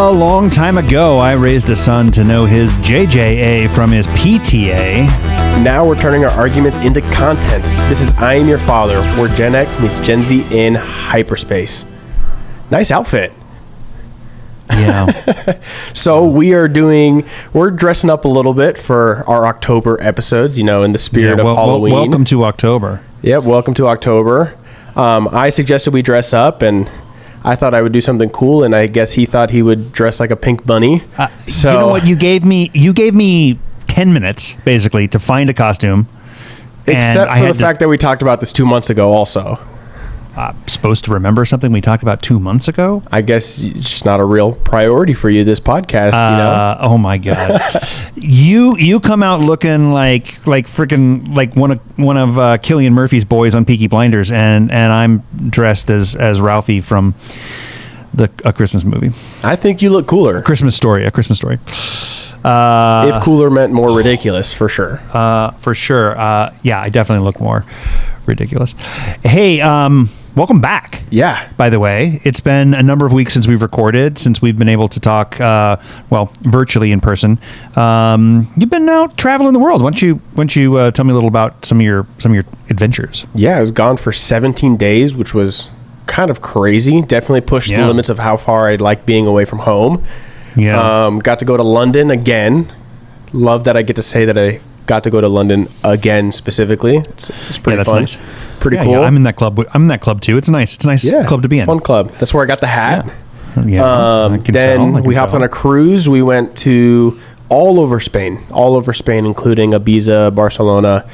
A long time ago, I raised a son to know his JJA from his PTA. Now we're turning our arguments into content. This is I Am Your Father, where Gen X meets Gen Z in hyperspace. Nice outfit. Yeah. So we're dressing up a little bit for our October episodes, in the spirit of Halloween. Welcome to October. Yep, welcome to October. I suggested we dress up, and I thought I would do something cool, and I guess he thought he would dress like a pink bunny. So you know what? You gave me 10 minutes, basically, to find a costume. Except for the fact that we talked about this 2 months ago also. I'm supposed to remember something we talked about 2 months ago? I guess it's just not a real priority for you, this podcast, Oh my God. You come out looking like freaking like one of Cillian Murphy's boys on Peaky Blinders, and I'm dressed as Ralphie from a Christmas movie. I think you look cooler. A Christmas Story. If cooler meant more ridiculous, for sure. For sure. Yeah, I definitely look more ridiculous. Hey, welcome back. Yeah. By the way, it's been a number of weeks since we've recorded, since we've been able to talk, virtually in person. You've been out traveling the world. Why don't you tell me a little about some of your adventures? Yeah, I was gone for 17 days, which was kind of crazy. Definitely pushed the limits of how far I'd like being away from home. Yeah. Got to go to London again. Love that I get to say that I got to go to London again specifically. It's pretty fun. Nice. Pretty cool. Yeah, I'm in that club too. It's nice. It's a nice club to be in. Fun club. That's where I got the hat. Yeah. Then we hopped on a cruise. We went to all over Spain, including Ibiza, Barcelona,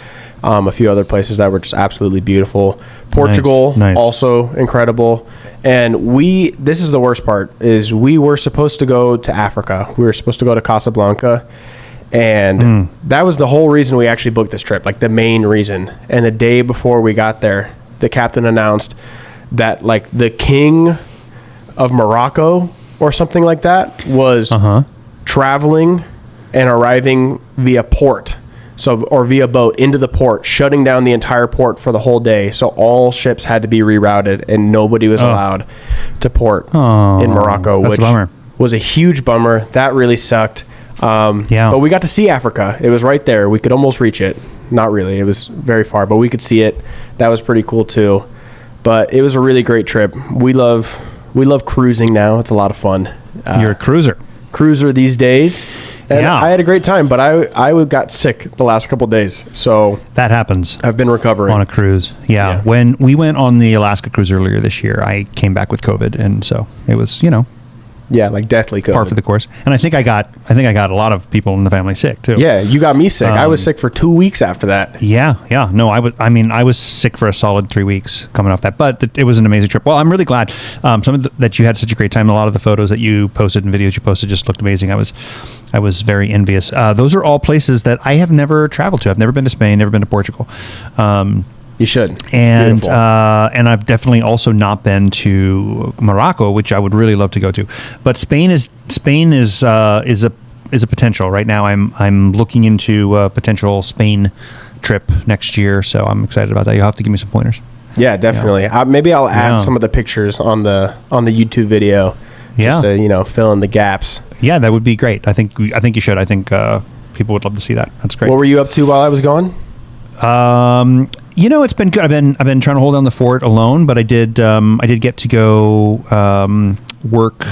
a few other places that were just absolutely beautiful. Portugal, nice. Also incredible. And this is the worst part, is we were supposed to go to Africa. We were supposed to go to Casablanca. And that was the whole reason we actually booked this trip, like the main reason. And the day before we got there, the captain announced that like the king of Morocco or something like that was traveling and arriving via port. Or via boat into the port, shutting down the entire port for the whole day. So all ships had to be rerouted, and nobody was allowed to port in Morocco, which was a huge bummer. That really sucked. But we got to see Africa. It was right there. We could almost reach it. Not really. It was very far, but we could see it. That was pretty cool too. But it was a really great trip. We love cruising now. It's a lot of fun. You're a cruiser these days. And I had a great time, but I got sick the last couple of days. So that happens. I've been recovering on a cruise. Yeah. When we went on the Alaska cruise earlier this year, I came back with COVID, and so it was, like deathly COVID. Par for the course. And I think I got a lot of people in the family sick too. Yeah, you got me sick. I was sick for 2 weeks after that. Yeah. No, I was sick for a solid 3 weeks coming off that, but it was an amazing trip. Well, I'm really glad that you had such a great time. A lot of the photos that you posted and videos you posted just looked amazing. I was very envious. Those are all places that I have never traveled to. I've never been to Spain, never been to Portugal. You should. And I've definitely also not been to Morocco, which I would really love to go to. But Spain is a potential right now. I'm looking into a potential Spain trip next year, so I'm excited about that. You'll have to give me some pointers. Yeah, definitely. Maybe I'll add some of the pictures on the YouTube video, just to fill in the gaps. Yeah, that would be great. I think you should. I think people would love to see that. That's great. What were you up to while I was gone? It's been good. I've been trying to hold down the fort alone, but I did get to go work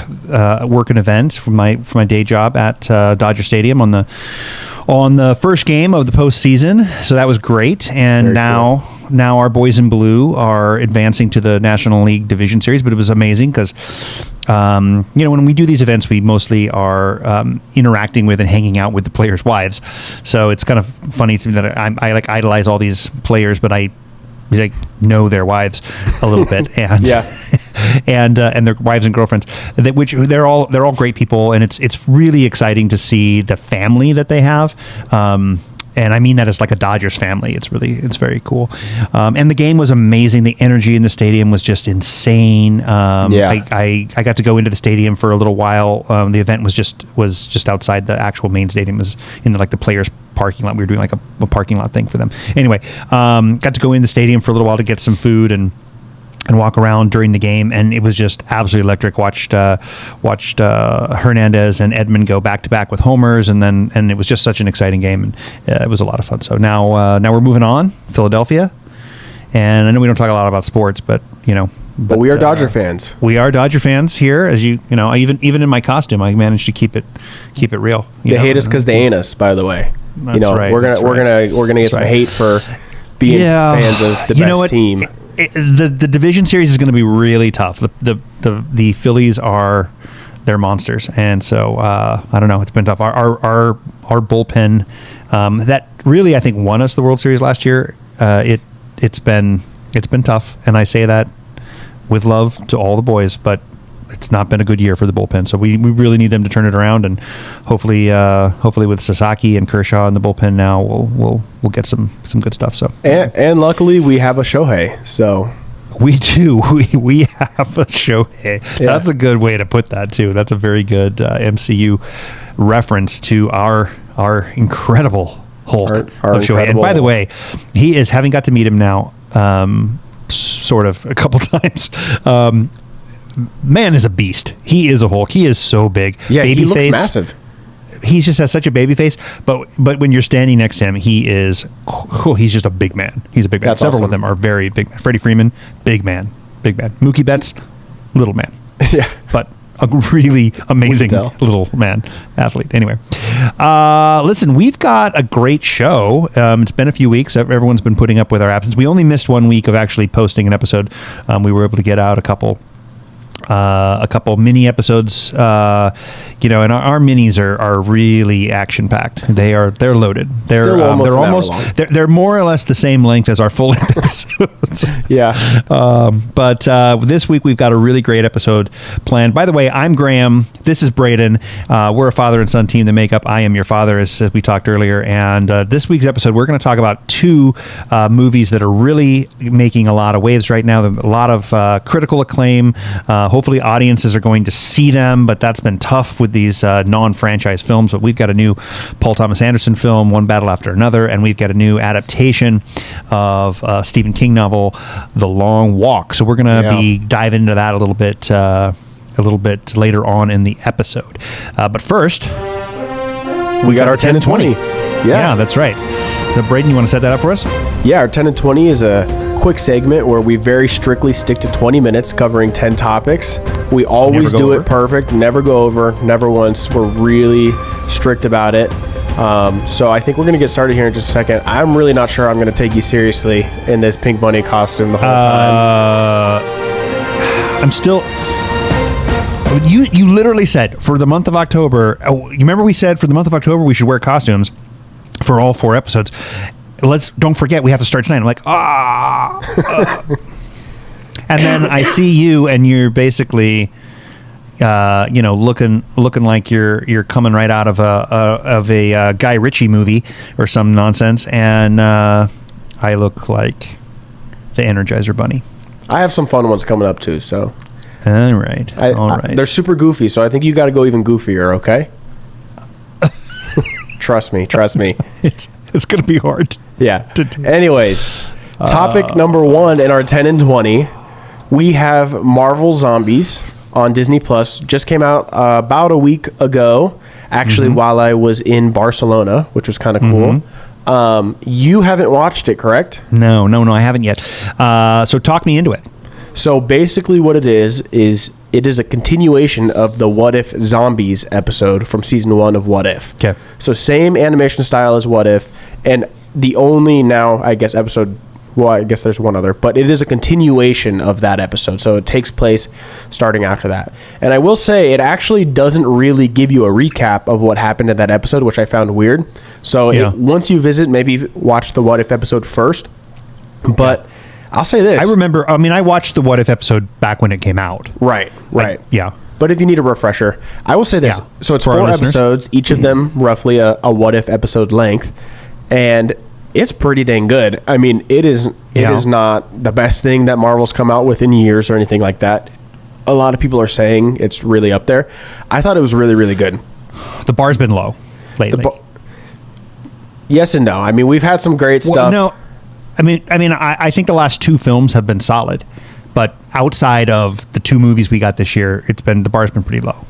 an event for my day job at Dodger Stadium on the first game of the postseason. So that was great. And now our boys in blue are advancing to the National League Division Series, but it was amazing because when we do these events, we mostly are interacting with and hanging out with the players' wives. So it's kind of funny to me that I like idolize all these players, but I know their wives a little bit, and and their wives and girlfriends, which they're all great people, and it's really exciting to see the family that they have. And I mean that as like a Dodgers family. It's very cool. And the game was amazing. The energy in the stadium was just insane. I got to go into the stadium for a little while. The event was just outside the actual main stadium. It was in the players' parking lot. We were doing like a parking lot thing for them. Anyway, got to go in the stadium for a little while to get some food and and walk around during the game, and it was just absolutely electric. Watched Hernandez and Edman go back to back with homers, and it was just such an exciting game, and it was a lot of fun. So now we're moving on, Philadelphia, and I know we don't talk a lot about sports, but But we are Dodger fans. We are Dodger fans here, as even in my costume, I managed to keep it real. They hate us because they ain't us. By the way, That's right. we're gonna get some hate for being fans of the best team. The division series is going to be really tough. The Phillies they're monsters, and so I don't know. It's been tough. Our bullpen that really I think won us the World Series last year. It's been tough, and I say that with love to all the boys, but it's not been a good year for the bullpen. So we really need them to turn it around, and hopefully with Sasaki and Kershaw in the bullpen now, we'll get some good stuff. So and luckily we have a Shohei. So we do. We have a Shohei. Yeah. That's a good way to put that too. That's a very good MCU reference to our incredible Hulk of Shohei. And by the way, he is, having got to meet him now, sort of a couple times. Man is a beast. He is a Hulk. He is so big. Yeah, baby he looks face. massive. He just has such a baby face, but when you're standing next to him, he's just a big man. He's a big man. That's Several awesome. of them are very big. Freddie Freeman, big man. Mookie Betts, little man. Yeah, but a really amazing little man athlete. Anyway, listen, we've got a great show. It's been a few weeks. Everyone's been putting up with our absence. We only missed 1 week of actually posting an episode. We were able to get out a couple mini episodes, and our minis are really action packed. They're loaded. They're they're more or less the same length as our full length episodes. Yeah. But this week we've got a really great episode planned. By the way, I'm Graham. This is Braden. We're a father and son team that make up I Am Your Father, as we talked earlier. And this week's episode, we're going to talk about two movies that are really making a lot of waves right now. A lot of critical acclaim. Hopefully audiences are going to see them, but that's been tough with these non-franchise films. But we've got a new Paul Thomas Anderson film, One Battle After Another, and we've got a new adaptation of Stephen King novel, The Long Walk. So we're going to be diving into that a little bit later on in the episode. But first, we got our 10 and 20. Yeah, that's right. So Braden, you want to set that up for us? Yeah, our 10 and 20 is a quick segment where we very strictly stick to 20 minutes covering 10 topics. We always do it perfect, never go over, never once. We're really strict about it. So I think we're going to get started here in just a second. I'm really not sure I'm going to take you seriously in this Pink Bunny costume the whole time. I'm still... You literally said for the month of October... Oh, you remember we said for the month of October we should wear costumes for all 4 episodes. Don't forget, we have to start tonight. I'm like, and then I see you, and you're basically, looking like you're coming right out of a Guy Ritchie movie or some nonsense, and I look like the Energizer Bunny. I have some fun ones coming up too. So, all right. They're super goofy, so I think you got to go even goofier. Okay. Trust me. It's going to be hard. Yeah. Anyways, topic number 1 in our 10 and 20, we have Marvel Zombies on Disney Plus. Just came out about a week ago, actually, while I was in Barcelona, which was kind of cool. You haven't watched it, correct? No, I haven't yet. So talk me into it. So basically what it is it is a continuation of the What If Zombies episode from season 1 of What If. Okay. So same animation style as What If, and the only now, I guess, episode, well, I guess there's one other, but it is a continuation of that episode. So it takes place starting after that. And I will say it actually doesn't really give you a recap of what happened in that episode, which I found weird. So once you visit, maybe watch the What If episode first. But I'll say this. I watched the What If episode back when it came out. Right. Yeah. But if you need a refresher, I will say this. Yeah. So it's 4 episodes, each of them roughly a What If episode length. And it's pretty dang good. I mean, it is not the best thing that Marvel's come out with in years or anything like that. A lot of people are saying it's really up there. I thought it was really, really good. The bar's been low lately. Yes and no. I mean, we've had some great stuff. No, I think the last 2 films have been solid, But outside of the 2 movies we got this year, the bar's been pretty low.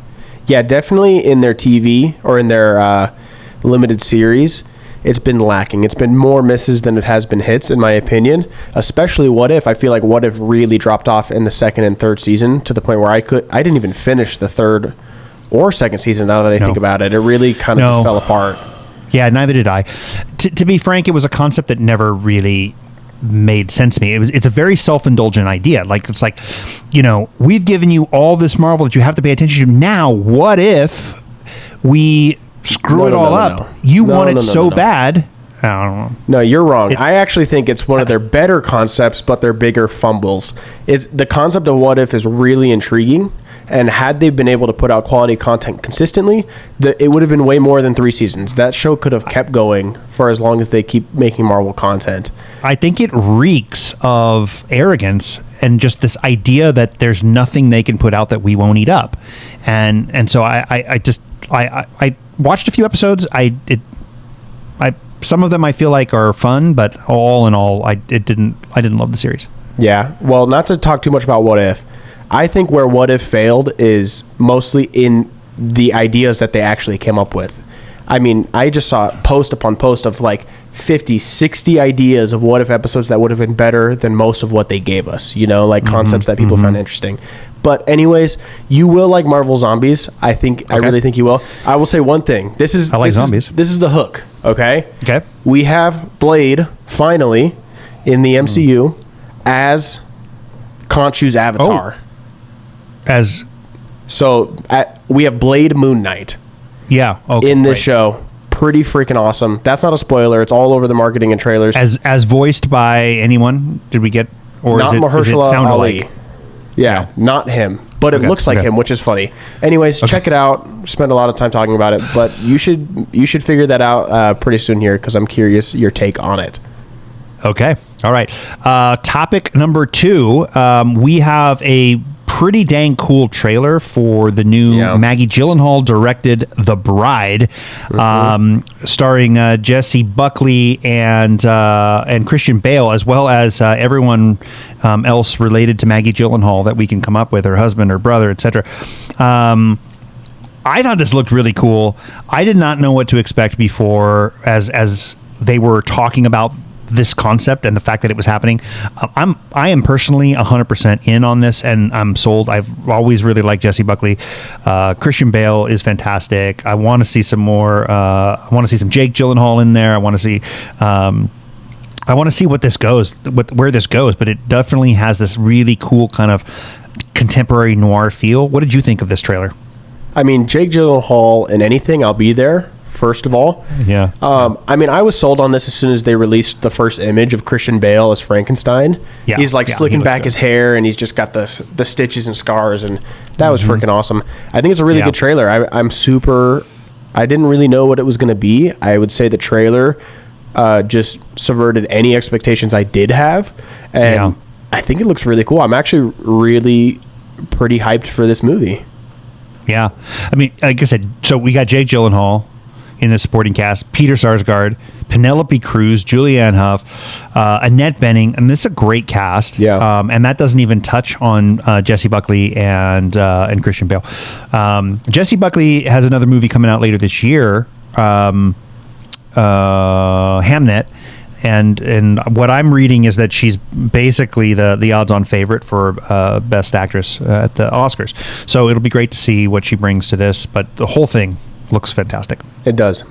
Yeah, definitely in their TV or in their limited series, it's been lacking. It's been more misses than it has been hits, in my opinion. Especially What If. I feel like What If really dropped off in the 2nd and 3rd season to the point where I didn't even finish the 3rd or 2nd season. Now that I think about it, it really kind of just fell apart. Yeah, neither did I. To be frank, it was a concept that never really made sense to me. It's a very self-indulgent idea. Like, it's like, we've given you all this Marvel that you have to pay attention to. Now, what if we screw it all up? You want it so bad. I don't know. No, you're wrong. I actually think it's one of their better concepts, but they're bigger fumbles. The concept of What If is really intriguing. And had they been able to put out quality content consistently, it would have been way more than 3 seasons. That show could have kept going for as long as they keep making Marvel content. I think it reeks of arrogance and just this idea that there's nothing they can put out that we won't eat up. And so I watched a few episodes. Some of them I feel like are fun, but all in all, I didn't love the series. Yeah. Well, not to talk too much about What If. I think where What If failed is mostly in the ideas that they actually came up with. I mean, I just saw post upon post of like 50, 60 ideas of What If episodes that would have been better than most of what they gave us, like concepts that people found interesting. But anyways, you will like Marvel Zombies. I really think you will. I will say one thing. I like zombies. This is the hook, okay? Okay. We have Blade, finally, in the MCU as Khonshu's avatar. We have Blade Moon Knight. Yeah. In this show. Pretty freaking awesome. That's not a spoiler. It's all over the marketing and trailers. As voiced by anyone? Did we get, or not Mahershala Ali? Yeah, not him. But it looks like him, which is funny. Anyways, check it out. Spend a lot of time talking about it, but you should figure that out pretty soon here, because I'm curious your take on it. Okay. All right. Topic number 2. We have a pretty dang cool trailer for the new Maggie Gyllenhaal directed The Bride, starring Jessie Buckley and Christian Bale, as well as everyone else related to Maggie Gyllenhaal that we can come up with, her husband, her brother, etc. I thought this looked really cool. I did not know what to expect before, as they were talking about this concept and the fact that it was happening. I am personally 100% in on this, and I'm sold. I've always really liked Jessie Buckley. Christian Bale is fantastic. I want to see some more. I want to see some Jake Gyllenhaal in there. I want to see. I want to see what this goes, where this goes. But it definitely has this really cool kind of contemporary noir feel. What did you think of this trailer? I mean, Jake Gyllenhaal in anything, I'll be there. First of all, I mean, I was sold on this as soon as they released the first image of Christian Bale as Frankenstein. Yeah, he's like slicking back his hair, and he's just got the stitches and scars, and that was freaking awesome. I think it's a really good trailer. I'm super. I didn't really know what it was going to be. I would say the trailer just subverted any expectations I did have, and I think it looks really cool. I'm actually really pretty hyped for this movie. Yeah, I mean, like I said, so we got Jake Gyllenhaal in the supporting cast, Peter Sarsgaard, Penelope Cruz, Julianne Hough, Annette Bening. I mean, it's a great cast. Yeah. And that doesn't even touch on Jessie Buckley and Christian Bale. Jessie Buckley has another movie coming out later this year, Hamnet. And what I'm reading is that she's basically the odds-on favorite for Best Actress at the Oscars. So it'll be great to see what she brings to this. But the whole thing looks fantastic. It does.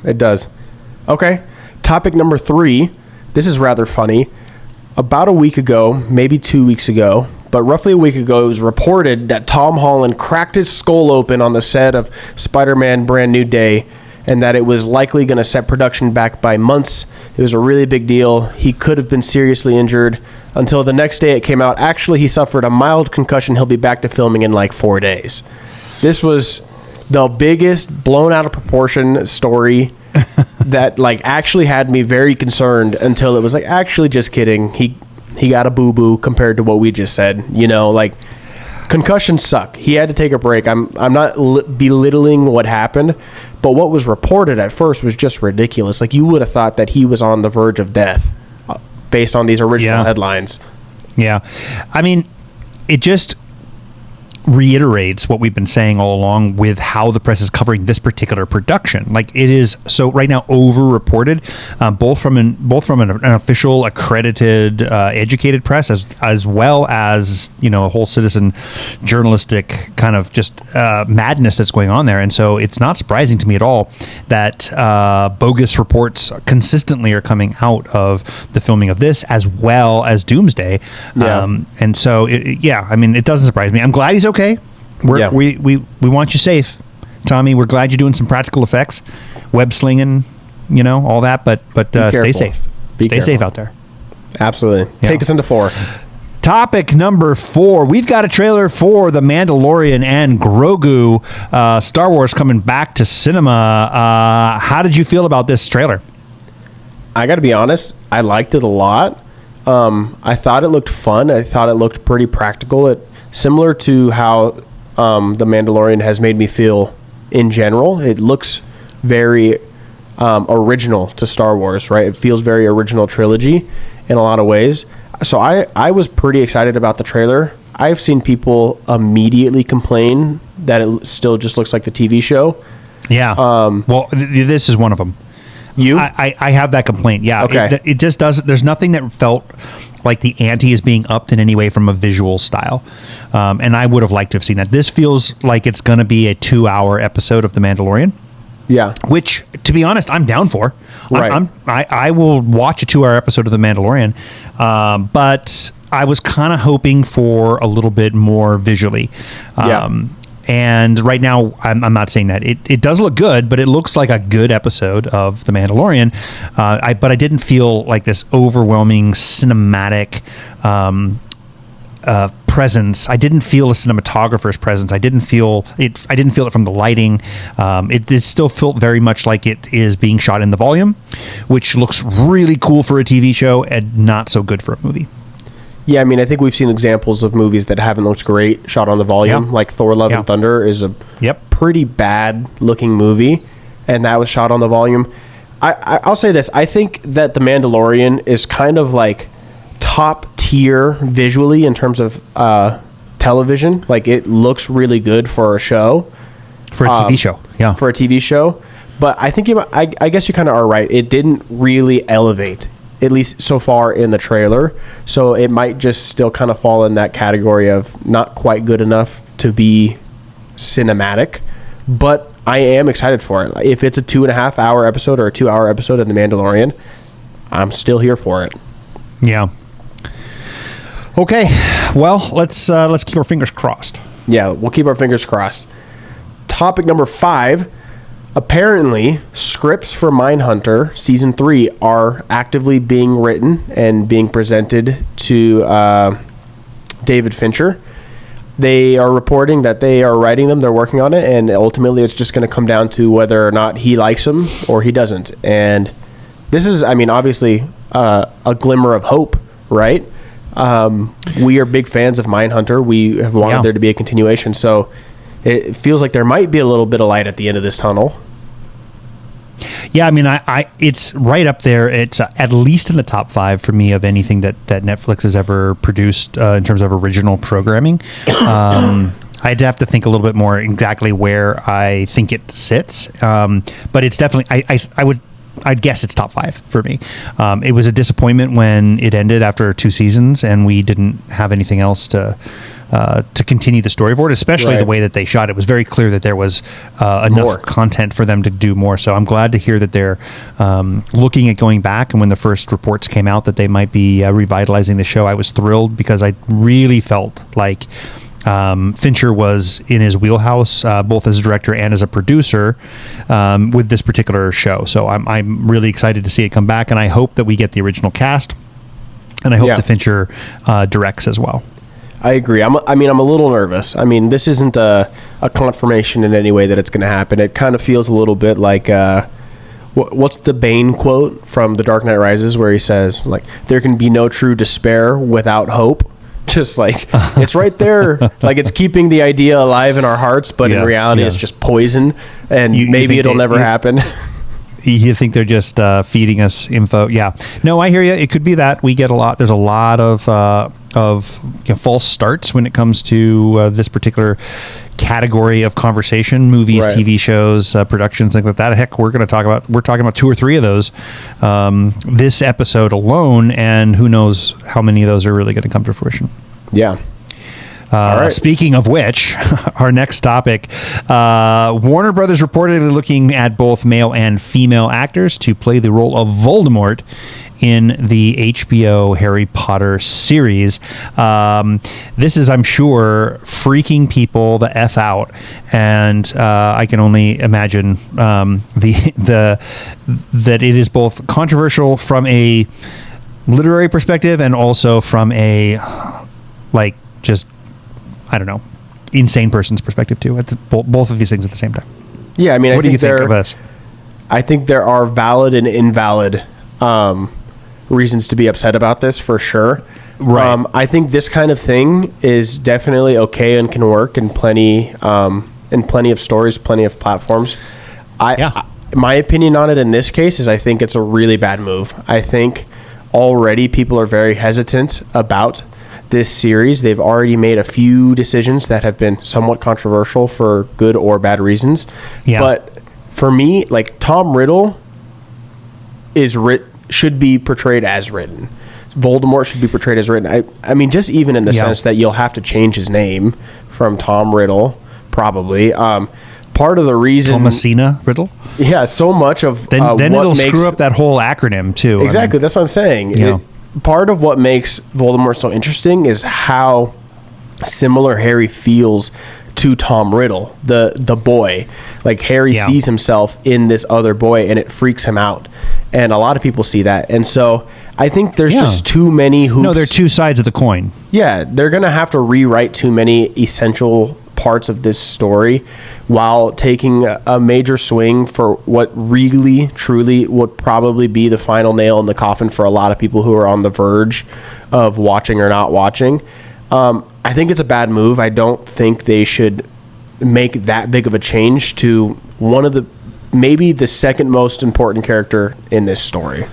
Okay. Topic number 3. This is rather funny. About a week ago, maybe 2 weeks ago, but roughly a week ago, it was reported that Tom Holland cracked his skull open on the set of Spider-Man Brand New Day, and that it was likely going to set production back by months. It was a really big deal. He could have been seriously injured until the next day it came out. Actually, he suffered a mild concussion. He'll be back to filming in like 4 days. This was the biggest blown out of proportion story that like actually had me very concerned until it was like, actually, just kidding. He got a boo-boo compared to what we just said. Like concussions suck. He had to take a break. I'm not belittling what happened, but what was reported at first was just ridiculous. Like you would have thought that he was on the verge of death based on these original headlines. Yeah. I mean, it just reiterates what we've been saying all along with how the press is covering this particular production. Like, it is so right now over-reported, both from an official, accredited, educated press, as well as, you know, a whole citizen journalistic kind of just madness that's going on there. And so it's not surprising to me at all that bogus reports consistently are coming out of the filming of this, as well as Doomsday. Yeah. And so I mean, it doesn't surprise me. I'm glad he's okay. We want you safe, Tommy. We're glad you're doing some practical effects, web slinging, you know, all that. But stay safe. Stay safe out there. Absolutely. Yeah. Take us into 4. Topic number 4. We've got a trailer for The Mandalorian and Grogu. Star Wars coming back to cinema. How did you feel about this trailer? I got to be honest, I liked it a lot. I thought it looked fun. I thought it looked pretty practical. Similar to how The Mandalorian has made me feel in general. It looks very original to Star Wars, right? It feels very original trilogy in a lot of ways. So I was pretty excited about the trailer. I've seen people immediately complain that it still just looks like the TV show. Yeah. Well, this is one of them. I have that complaint. Yeah. Okay. It just doesn't. There's nothing that felt like the ante is being upped in any way from a visual style. And I would have liked to have seen that. This feels like it's going to be a 2-hour episode of The Mandalorian. Yeah. Which, to be honest, I'm down for. Right. I will watch a 2-hour episode of The Mandalorian. But I was kind of hoping for a little bit more visually. And right now, I'm not saying that. It does look good, but it looks like a good episode of The Mandalorian. But I didn't feel like this overwhelming cinematic presence. I didn't feel a cinematographer's presence. I didn't feel it from the lighting. It still felt very much like it is being shot in the volume, which looks really cool for a TV show and not so good for a movie. Yeah, I mean, I think we've seen examples of movies that haven't looked great shot on the volume. Yep. Like Thor: Love and Thunder is a pretty bad looking movie, and that was shot on the volume. I'll say this. I think that The Mandalorian is kind of like top tier visually in terms of television. Like, it looks really good for a show. For a TV show, yeah. For a TV show. But I think I guess you kind of are right. It didn't really elevate, at least so far in the trailer. So it might just still kind of fall in that category of not quite good enough to be cinematic. But I am excited for it. If it's a 2.5-hour episode or a 2-hour episode of The Mandalorian, I'm still here for it. Yeah. Okay. Well, let's keep our fingers crossed. Yeah, we'll keep our fingers crossed. Topic number 5. Apparently, scripts for Mindhunter Season 3 are actively being written and being presented to David Fincher. They are reporting that they are writing them, they're working on it, and ultimately it's just going to come down to whether or not he likes them or he doesn't. And this is, I mean, obviously a glimmer of hope, right? We are big fans of Mindhunter. We have wanted there to be a continuation, so it feels like there might be a little bit of light at the end of this tunnel. Yeah, I mean, it's right up there. It's at least in the top 5 for me of anything that Netflix has ever produced in terms of original programming. I'd have to think a little bit more exactly where I think it sits, but it's definitely. I'd guess it's top 5 for me. It was a disappointment when it ended after 2 seasons, and we didn't have anything else to continue the story forward, especially the way that they shot. It was very clear that there was enough content for them to do more. So I'm glad to hear that they're looking at going back. And when the first reports came out that they might be revitalizing the show, I was thrilled because I really felt like Fincher was in his wheelhouse, both as a director and as a producer, with this particular show. So I'm really excited to see it come back, and I hope that we get the original cast, and I hope that Fincher directs as well. I agree. I'm a little nervous. I mean, this isn't a confirmation in any way that it's going to happen. It kind of feels a little bit like what's the Bane quote from The Dark Knight Rises, where he says, like, there can be no true despair without hope. Just like, it's right there. Like, it's keeping the idea alive in our hearts, but in reality, it's just poison, and maybe it'll never happen. You think they're just feeding us info? Yeah. No, I hear you. It could be that we get a lot. There's a lot of false starts when it comes to this particular category of conversation: movies, Right. TV shows, productions, things like that. Heck, we're talking about 2 or 3 of those this episode alone, and who knows how many of those are really going to come to fruition. Yeah. All right. Speaking of which, our next topic, Warner Brothers reportedly looking at both male and female actors to play the role of Voldemort in the HBO Harry Potter series. This is, I'm sure, freaking people the F out, and I can only imagine that it is both controversial from a literary perspective and also from a just, I don't know, insane person's perspective too. It's both of these things at the same time. Yeah, I mean, what do you think of this? I think there are valid and invalid reasons to be upset about this, for sure. Right. I think this kind of thing is definitely okay and can work in plenty of stories, plenty of platforms. My opinion on it in this case is I think it's a really bad move. I think already people are very hesitant about this series. They've already made a few decisions that have been somewhat controversial for good or bad reasons. Yeah. But for me, like, Tom Riddle should be portrayed as written. Voldemort should be portrayed as written. I mean, just even in the sense that you'll have to change his name from Tom Riddle, probably. Part of the reason... Thomasina Riddle? Yeah, so much of... Then it'll screw up that whole acronym, too. Exactly, that's what I'm saying. Part of what makes Voldemort so interesting is how similar Harry feels to Tom Riddle, the boy. Like, Harry sees himself in this other boy, and it freaks him out. And a lot of people see that. And so I think there's just too many hoops. No, there are two sides of the coin. Yeah, they're going to have to rewrite too many essential parts of this story while taking a major swing for what really, truly would probably be the final nail in the coffin for a lot of people who are on the verge of watching or not watching. I think it's a bad move. I don't think they should make that big of a change to one of maybe the second most important character in this story.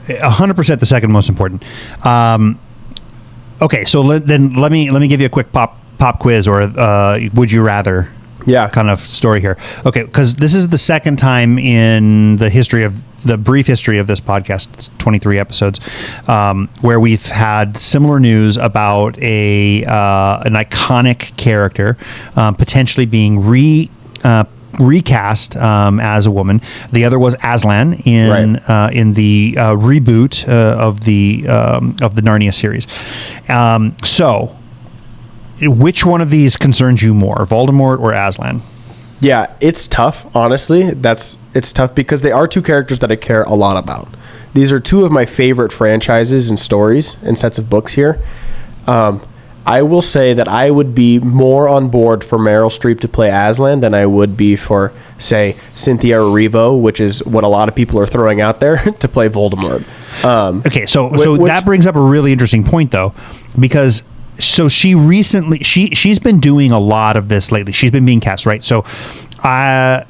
100% the second most important. Okay, so then let me give you a quick pop quiz or would you rather kind of story here. Okay, because this is the second time in the brief history of this podcast, it's 23 episodes, where we've had similar news about an iconic character potentially being recast as a woman. The other was Aslan in the reboot of the Narnia series. So, which one of these concerns you more, Voldemort or Aslan? Yeah, it's tough. Honestly, it's tough because they are two characters that I care a lot about. These are two of my favorite franchises and stories and sets of books here. I will say that I would be more on board for Meryl Streep to play Aslan than I would be for, say, Cynthia Erivo, which is what a lot of people are throwing out there, to play Voldemort. Okay, so that brings up a really interesting point, though, because she recently she's been doing a lot of this lately. She's been being cast, right? So I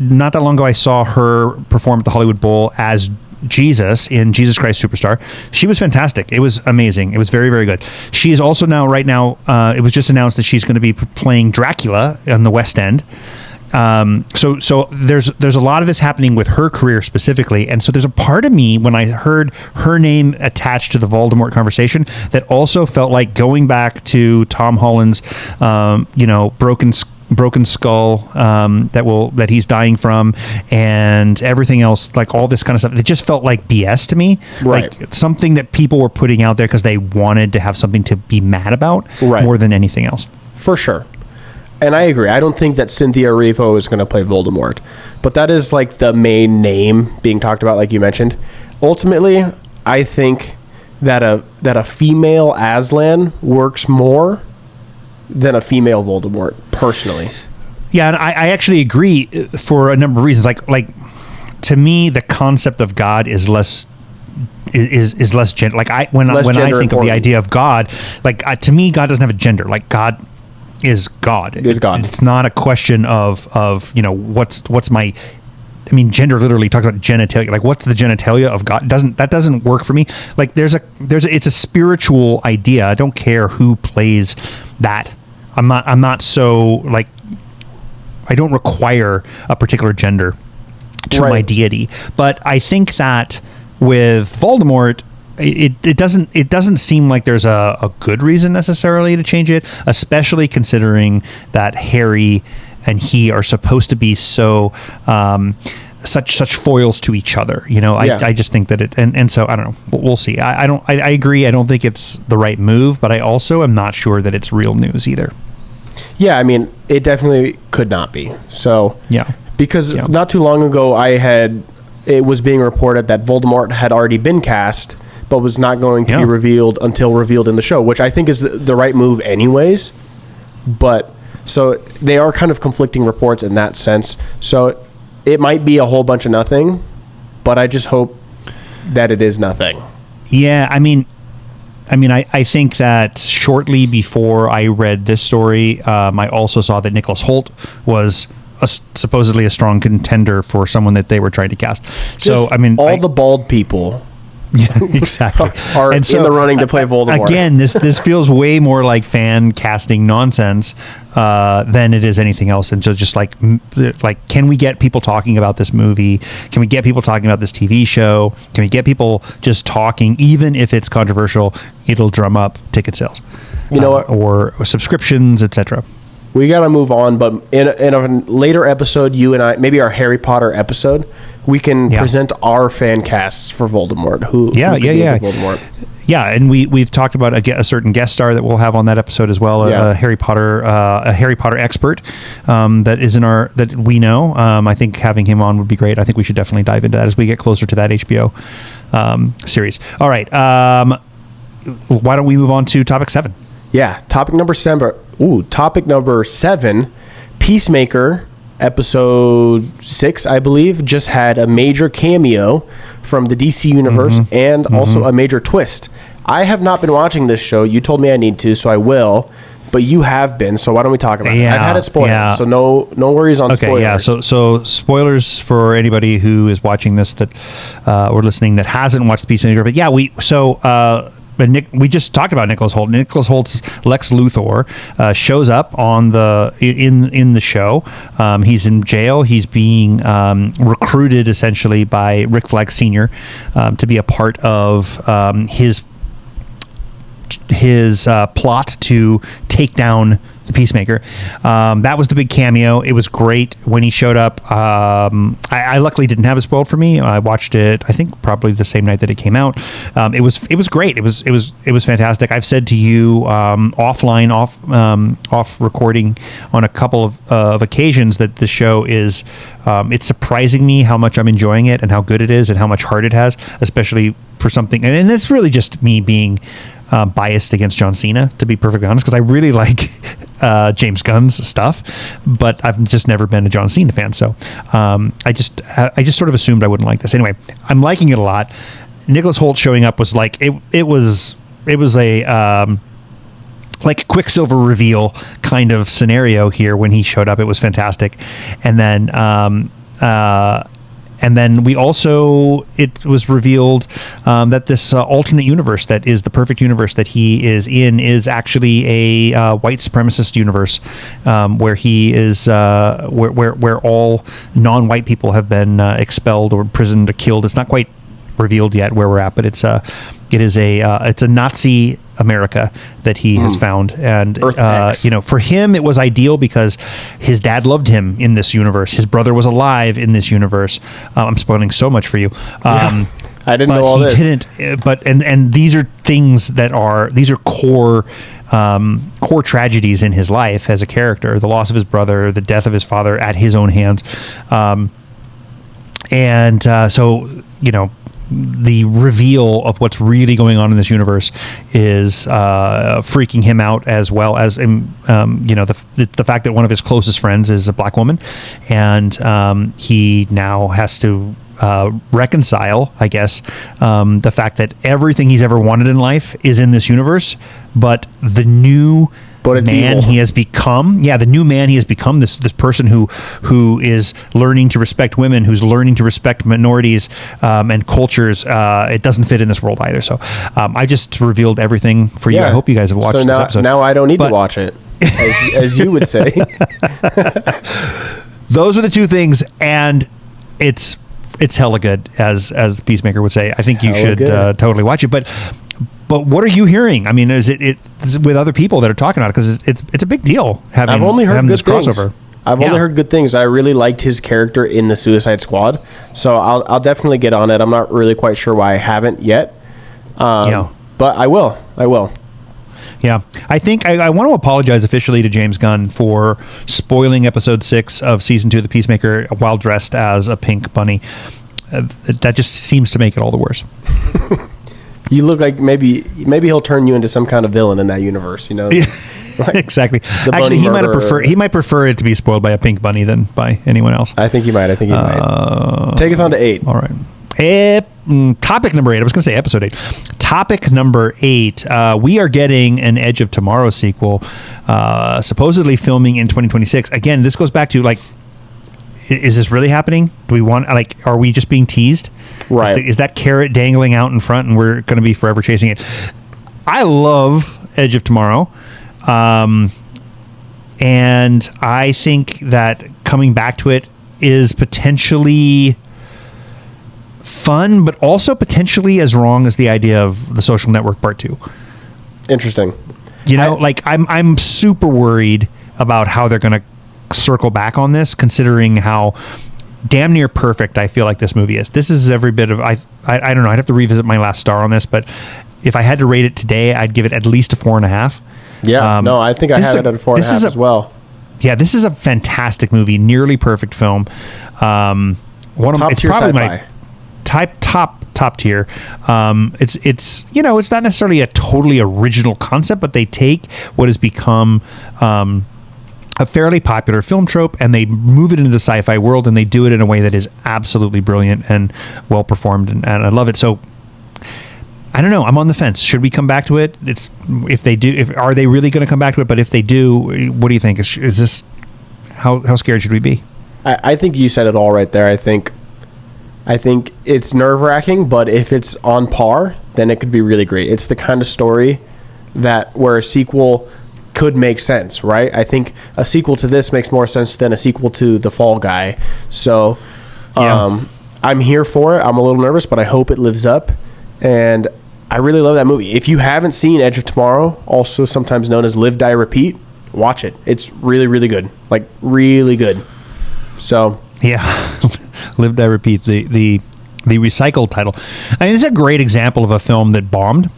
not that long ago I saw her perform at the Hollywood Bowl as Jesus in Jesus Christ Superstar. She was fantastic. It was amazing. It was very, very good. She is also right now, it was just announced that she's going to be playing Dracula on the West End. So there's a lot of this happening with her career specifically, and so there's a part of me when I heard her name attached to the Voldemort conversation that also felt like going back to Tom Holland's, broken skull that he's dying from, and everything else, like all this kind of stuff. It just felt like BS to me, right? Like something that people were putting out there because they wanted to have something to be mad about, more than anything else. For sure. And I agree. I don't think that Cynthia Erivo is going to play Voldemort, but that is like the main name being talked about, like you mentioned. Ultimately, I think that a female Aslan works more than a female Voldemort, personally. Yeah, and I actually agree for a number of reasons. Like to me, the concept of God is less gender. Like when I think of the idea of God, like to me, God doesn't have a gender. Like God is God. Is God. It's not a question of what's my I mean, gender literally talks about genitalia. Like, what's the genitalia of God? That doesn't work for me. Like, it's a spiritual idea. I don't care who plays that. I'm not so, like, I don't require a particular gender to my deity. But I think that with Voldemort, it doesn't seem like there's a good reason necessarily to change it, especially considering that Harry and he are supposed to be so such foils to each other. You know, I just think that and so I don't know. We'll see. I agree. I don't think it's the right move, but I also am not sure that it's real news either. Yeah, I mean, it definitely could not be. So yeah, because not too long ago it was being reported that Voldemort had already been cast, but was not going to be revealed until revealed in the show, which I think is the right move anyways. But so they are kind of conflicting reports in that sense. So it might be a whole bunch of nothing, but I just hope that it is nothing. Yeah, I mean, I think that shortly before I read this story, I also saw that Nicholas Hoult was supposedly a strong contender for someone that they were trying to cast. So, I mean, the bald people. Yeah, exactly. Are in the running to play Voldemort. Again, this feels way more like fan casting nonsense than it is anything else. And so just like, can we get people talking about this movie? Can we get people talking about this TV show? Can we get people just talking, even if it's controversial? It'll drum up ticket sales. You know what? Or subscriptions, etc. We got to move on, but in a later episode, you and I, maybe our Harry Potter episode, we can present our fan casts for Voldemort. Who Voldemort. Yeah, and we've talked about a certain guest star that we'll have on that episode as well, a Harry Potter expert that is that we know. I think having him on would be great. I think we should definitely dive into that as we get closer to that HBO series. All right, why don't we move on to topic 7? Yeah, topic number 7. Peacemaker, episode 6, I believe, just had a major cameo from the DC universe and also a major twist. I have not been watching this show. You told me I need to, so I will. But you have been, so why don't we talk about it? I've had it spoiled, so no worries on spoilers. Yeah, so spoilers for anybody who is watching this that or listening that hasn't watched Peacemaker. But yeah, we just talked about Nicholas Hoult. Nicholas Hoult's Lex Luthor shows up on in the show. He's in jail. He's being recruited essentially by Rick Flag Sr. To be a part of his plot to take down the Peacemaker. That was the big cameo. It was great when he showed up. I luckily didn't have it spoiled for me. I watched it, I think, probably the same night that it came out. It was great. It was fantastic. I've said to you offline, off recording on a couple of occasions that the show is. It's surprising me how much I'm enjoying it and how good it is and how much heart it has, especially for something. And it's really just me being biased against John Cena, to be perfectly honest, because I really like James Gunn's stuff, but I've just never been a John Cena fan. So I just sort of assumed I wouldn't like this. Anyway, I'm liking it a lot. Nicholas Hoult showing up was like it was a like Quicksilver reveal kind of scenario here when he showed up. It was fantastic, and then we also, it was revealed that this alternate universe that is the perfect universe that he is in is actually a white supremacist universe where he is, where all non-white people have been expelled or imprisoned or killed. It's not quite revealed yet where we're at, but it's a Nazi America that he has found, and for him it was ideal because his dad loved him in this universe. His brother was alive in this universe. I'm spoiling so much for you. I didn't know all this. Didn't, but these are things that are core tragedies in his life as a character: the loss of his brother, the death of his father at his own hands, so the reveal of what's really going on in this universe is freaking him out, as well as the fact that one of his closest friends is a black woman, and he now has to reconcile, I guess, the fact that everything he's ever wanted in life is in this universe, but the new But it's man evil. he has become. Yeah, the new man he has become. This person who is learning to respect women, who's learning to respect minorities and cultures. It doesn't fit in this world either. So I just revealed everything for you. I hope you guys have watched so this episode. Now I don't need to watch it, as you would say. Those are the two things, and it's hella good, as the Peacemaker would say. I think you should totally watch it. But what are you hearing? I mean, is it with other people that are talking about it? Because it's a big deal having, I've only heard this good things. crossover. I've only heard good things. I really liked his character in the Suicide Squad, so I'll definitely get on it. I'm not really quite sure why I haven't yet, but I will. Yeah, I think I want to apologize officially to James Gunn for spoiling episode 6 of season 2 of The Peacemaker while dressed as a pink bunny. That just seems to make it all the worse. You look like maybe he'll turn you into some kind of villain in that universe, you know? Like exactly. Actually, he might prefer it to be spoiled by a pink bunny than by anyone else. I think he might. Take us on to 8. All right. Topic number 8. I was going to say episode 8. Topic number 8. We are getting an Edge of Tomorrow sequel, supposedly filming in 2026. Again, this goes back to like, is this really happening? Do we want, like, are we just being teased? Right. Is that carrot dangling out in front and we're going to be forever chasing it? I love Edge of Tomorrow. And I think that coming back to it is potentially fun, but also potentially as wrong as the idea of The Social Network Part 2. Interesting. You know, I'm super worried about how they're going to circle back on this, considering how damn near perfect I feel like this movie is. This is every bit of I don't know. I'd have to revisit my last star on this, but if I had to rate it today, I'd give it at least a 4.5. Yeah, no, I think I had it at a 4.5 as well. Yeah, this is a fantastic movie, nearly perfect film. It's probably my top tier. It's you know, it's not necessarily a totally original concept, but they take what has become a fairly popular film trope and they move it into the sci-fi world, and they do it in a way that is absolutely brilliant and well performed, and I love it. So I don't know. I'm on the fence. Should we come back to it? Are they really going to come back to it? But if they do, what do you think? Is this how scared should we be? I think you said it all right there. I think it's nerve-wracking, but if it's on par, then it could be really great. It's the kind of story where a sequel could make sense, right? I think a sequel to this makes more sense than a sequel to The Fall Guy. So I'm here for it. I'm a little nervous, but I hope it lives up. And I really love that movie. If you haven't seen Edge of Tomorrow, also sometimes known as Live, Die, Repeat, watch it. It's really, really good. Like, really good. So yeah. Live, Die, Repeat, the recycled title. I mean, it's a great example of a film that bombed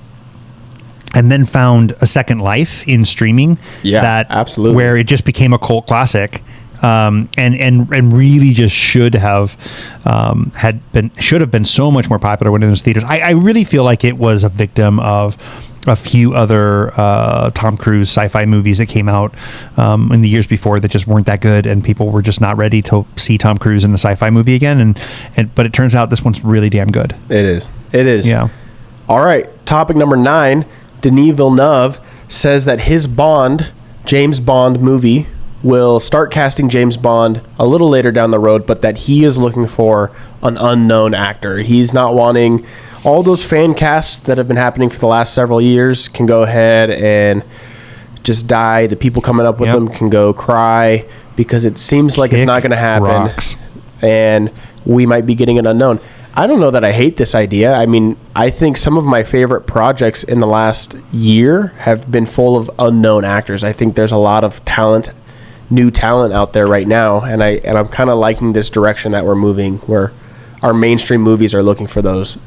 and then found a second life in streaming. Yeah, absolutely. Where it just became a cult classic, and really just should have been so much more popular when it was theaters. I really feel like it was a victim of a few other Tom Cruise sci-fi movies that came out in the years before that just weren't that good, and people were just not ready to see Tom Cruise in the sci-fi movie again. But it turns out this one's really damn good. It is. Yeah. All right. Topic number 9. Denis Villeneuve says that his James Bond movie will start casting James Bond a little later down the road, but that he is looking for an unknown actor. He's not wanting all those fan casts that have been happening for the last several years can go ahead and just die. The people coming up with them can go cry because it seems like it's not going to happen. Rocks. And we might be getting an unknown. I don't know that I hate this idea. I mean, I think some of my favorite projects in the last year have been full of unknown actors. I think there's a lot of new talent out there right now, and I'm kind of liking this direction that we're moving, where our mainstream movies are looking for those.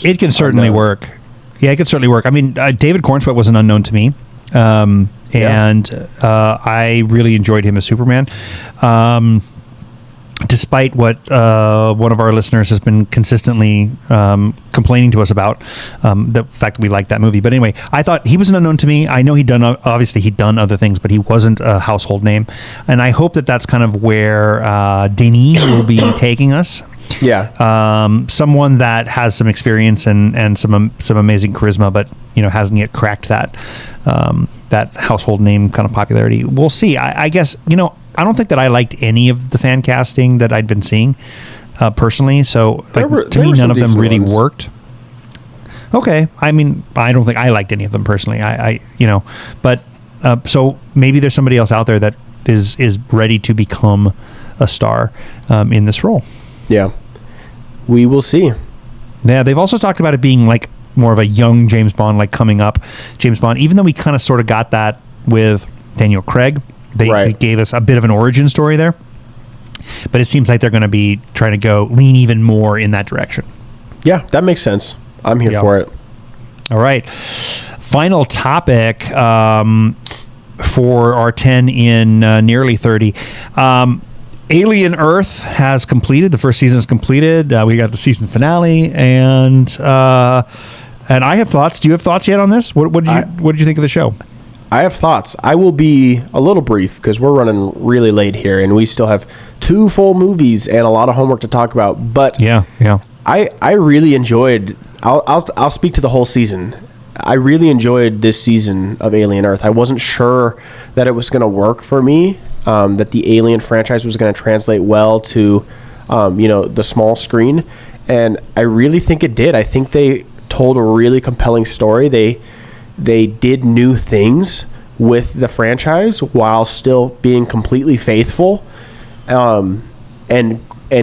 It can certainly work. Yeah, it could certainly work. I mean, David Cornswet was an unknown to me, and I really enjoyed him as Superman. Despite what one of our listeners has been consistently complaining to us about, the fact that we liked that movie. But anyway, I thought he was an unknown to me. I know he'd done other things, but he wasn't a household name. And I hope that that's kind of where Denis will be taking us. Yeah. Someone that has some experience and some amazing charisma, but hasn't yet cracked that that household name kind of popularity. We'll see. I guess, I don't think that I liked any of the fan casting that I'd been seeing personally. So to me, none of them really worked. Okay. I mean, I don't think I liked any of them personally. But so maybe there's somebody else out there that is ready to become a star in this role. Yeah. We will see. Yeah. They've also talked about it being like more of a young James Bond, like coming up James Bond, even though we kind of sort of got that with Daniel Craig. They gave us a bit of an origin story there, but it seems like they're going to be trying to lean even more in that direction. Yeah, that makes sense. I'm here for it. All right. Final topic for our 10 in nearly 30. Alien Earth has completed. The first season is completed. We got the season finale, and I have thoughts. Do you have thoughts yet on this? What did you think of the show? I have thoughts. I will be a little brief because we're running really late here, and we still have 2 full movies and a lot of homework to talk about. But yeah, I really enjoyed. I'll speak to the whole season. I really enjoyed this season of Alien Earth. I wasn't sure that it was going to work for me. That the Alien franchise was going to translate well to, the small screen, and I really think it did. I think they told a really compelling story. They did new things with the franchise while still being completely faithful, and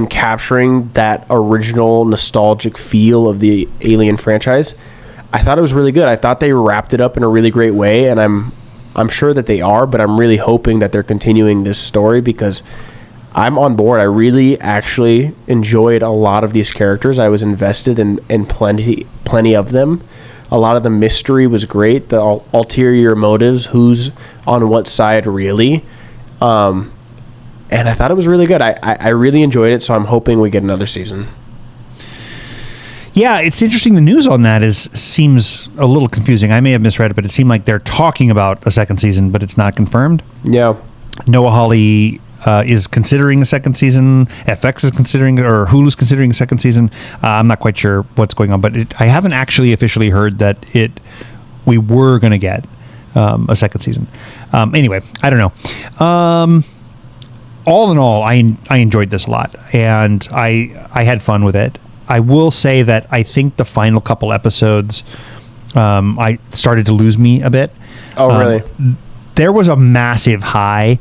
capturing that original nostalgic feel of the Alien franchise. I thought it was really good. I thought they wrapped it up in a really great way, and I'm sure that they are, but I'm really hoping that they're continuing this story because I'm on board. I really actually enjoyed a lot of these characters. I was invested in plenty of them. A lot of the mystery was great. The ulterior motives, who's on what side really. And I thought it was really good. I really enjoyed it, so I'm hoping we get another season. Yeah, it's interesting. The news on that seems a little confusing. I may have misread it, but it seemed like they're talking about a second season, but it's not confirmed. Yeah. Noah Hawley is considering a second season. FX is considering, or Hulu's considering a second season. I'm not quite sure what's going on, but I haven't actually officially heard that we were going to get a second season. Anyway, I don't know. All in all, I enjoyed this a lot, and I had fun with it. I will say that I think the final couple episodes, I started to lose me a bit. Oh, really? There was a massive high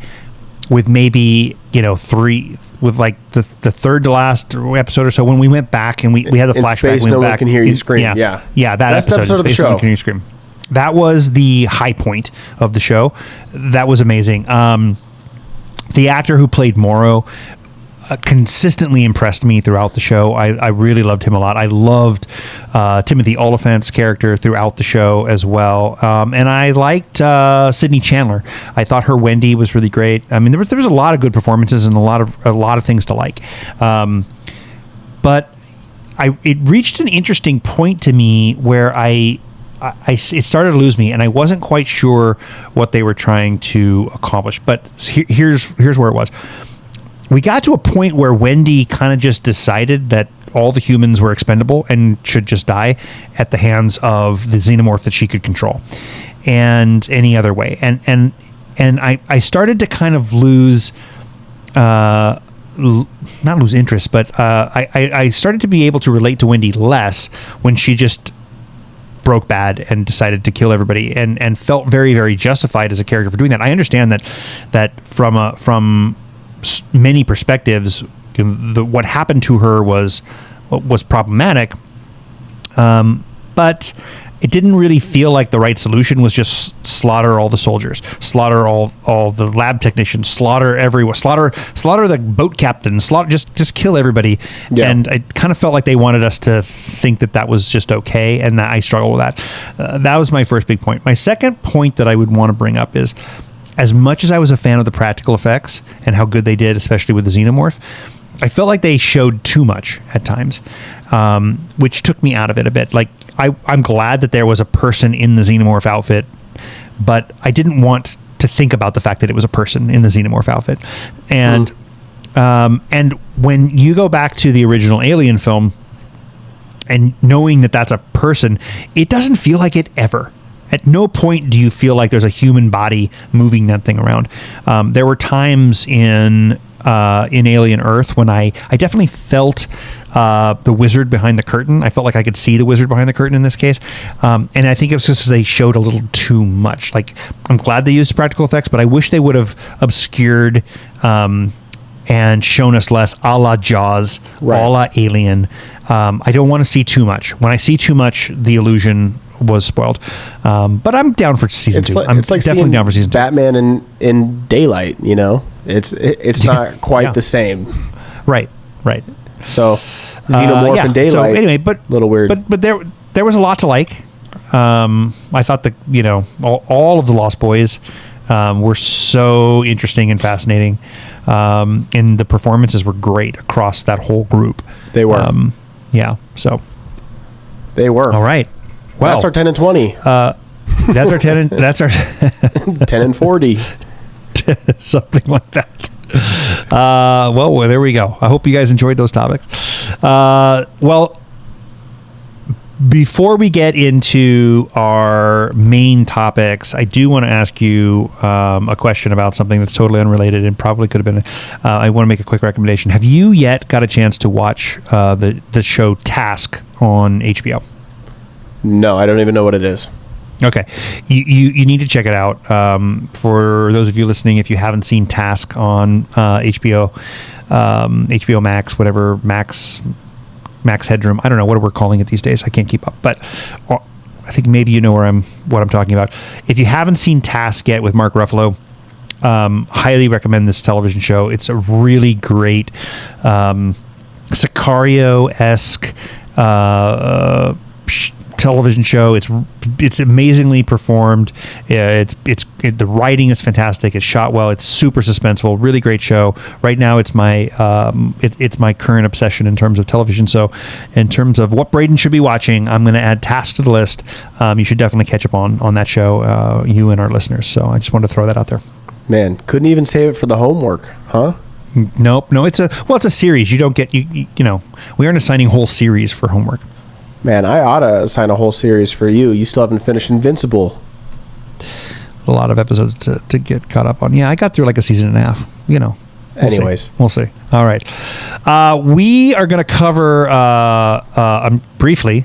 with maybe, 3, with like the third to last episode or so, when we went back and we had the flashback. Space, we no went one back, can hear you scream. Yeah. That Best episode of the show. No One Can Hear You Scream. That was the high point of the show. That was amazing. The actor who played Morrow consistently impressed me throughout the show. I really loved him a lot. I loved Timothy Oliphant's character throughout the show as well. And I liked Sydney Chandler. I thought her Wendy was really great. I mean, there was a lot of good performances and a lot of things to like. But it reached an interesting point to me where it started to lose me, and I wasn't quite sure what they were trying to accomplish. But here's where it was. We got to a point where Wendy kind of just decided that all the humans were expendable and should just die at the hands of the xenomorph that she could control, and any other way. And I started to kind of lose, not lose interest, but I started to be able to relate to Wendy less when she just broke bad and decided to kill everybody, and felt very, very justified as a character for doing that. I understand that from many perspectives, what happened to her was problematic, but it didn't really feel like the right solution was just slaughter all the soldiers, slaughter all the lab technicians, slaughter everyone, slaughter the boat captain, just kill everybody. Yeah. And it kind of felt like they wanted us to think that was just okay, and that I struggle with that. That was my first big point. My second point that I would want to bring up is, as much as I was a fan of the practical effects and how good they did, especially with the xenomorph, I felt like they showed too much at times, which took me out of it a bit. Like, I'm glad that there was a person in the xenomorph outfit, but I didn't want to think about the fact that it was a person in the xenomorph outfit. And and when you go back to the original Alien film, and knowing that that's a person, it doesn't feel like it ever. At no point do you feel like there's a human body moving that thing around. There were times in Alien Earth when I definitely felt the wizard behind the curtain. I felt like I could see the wizard behind the curtain in this case. And I think it was just they showed a little too much. Like, I'm glad they used practical effects, but I wish they would have obscured and shown us less, a la Jaws, a la Alien. I don't want to see too much. When I see too much, the illusion was spoiled. But I'm down for season 2. I'm definitely down for season 2. Batman in daylight, you know? It's not quite the same. Right. So xenomorph in daylight. So anyway, but little weird. But there was a lot to like. I thought that all of the Lost Boys were so interesting and fascinating, and the performances were great across that whole group. They were. So they were. All right. Well, that's our 10 and 20. That's our 10 and that's our 10 and 40. Something like that. Well, there we go. I hope you guys enjoyed those topics. Well, before we get into our main topics, I do want to ask you a question about something that's totally unrelated and probably could have been. I want to make a quick recommendation. Have you yet got a chance to watch the show Task on HBO? No, I don't even know what it is. Okay, you need to check it out. For those of you listening, if you haven't seen Task on HBO, HBO Max, whatever, Max Headroom, I don't know what we're calling it these days. I can't keep up, but I think maybe you know what I'm talking about. If you haven't seen Task yet with Mark Ruffalo, highly recommend this television show. It's a really great Sicario-esque television show. It's amazingly performed. The writing is fantastic. It's shot well. It's super suspenseful. Really great show. Right now, it's my it's my current obsession in terms of television. So, in terms of what Braden should be watching, I'm going to add Task to the list. You should definitely catch up on that show. You and our listeners. So, I just wanted to throw that out there. Man, couldn't even save it for the homework, huh? Nope. No, it's a series. You don't get you know. We aren't assigning whole series for homework. Man, I ought to assign a whole series for you. You still haven't finished Invincible. A lot of episodes to get caught up on. Yeah, I got through like a season and a half. Anyways. We'll see. All right. We are going to cover briefly.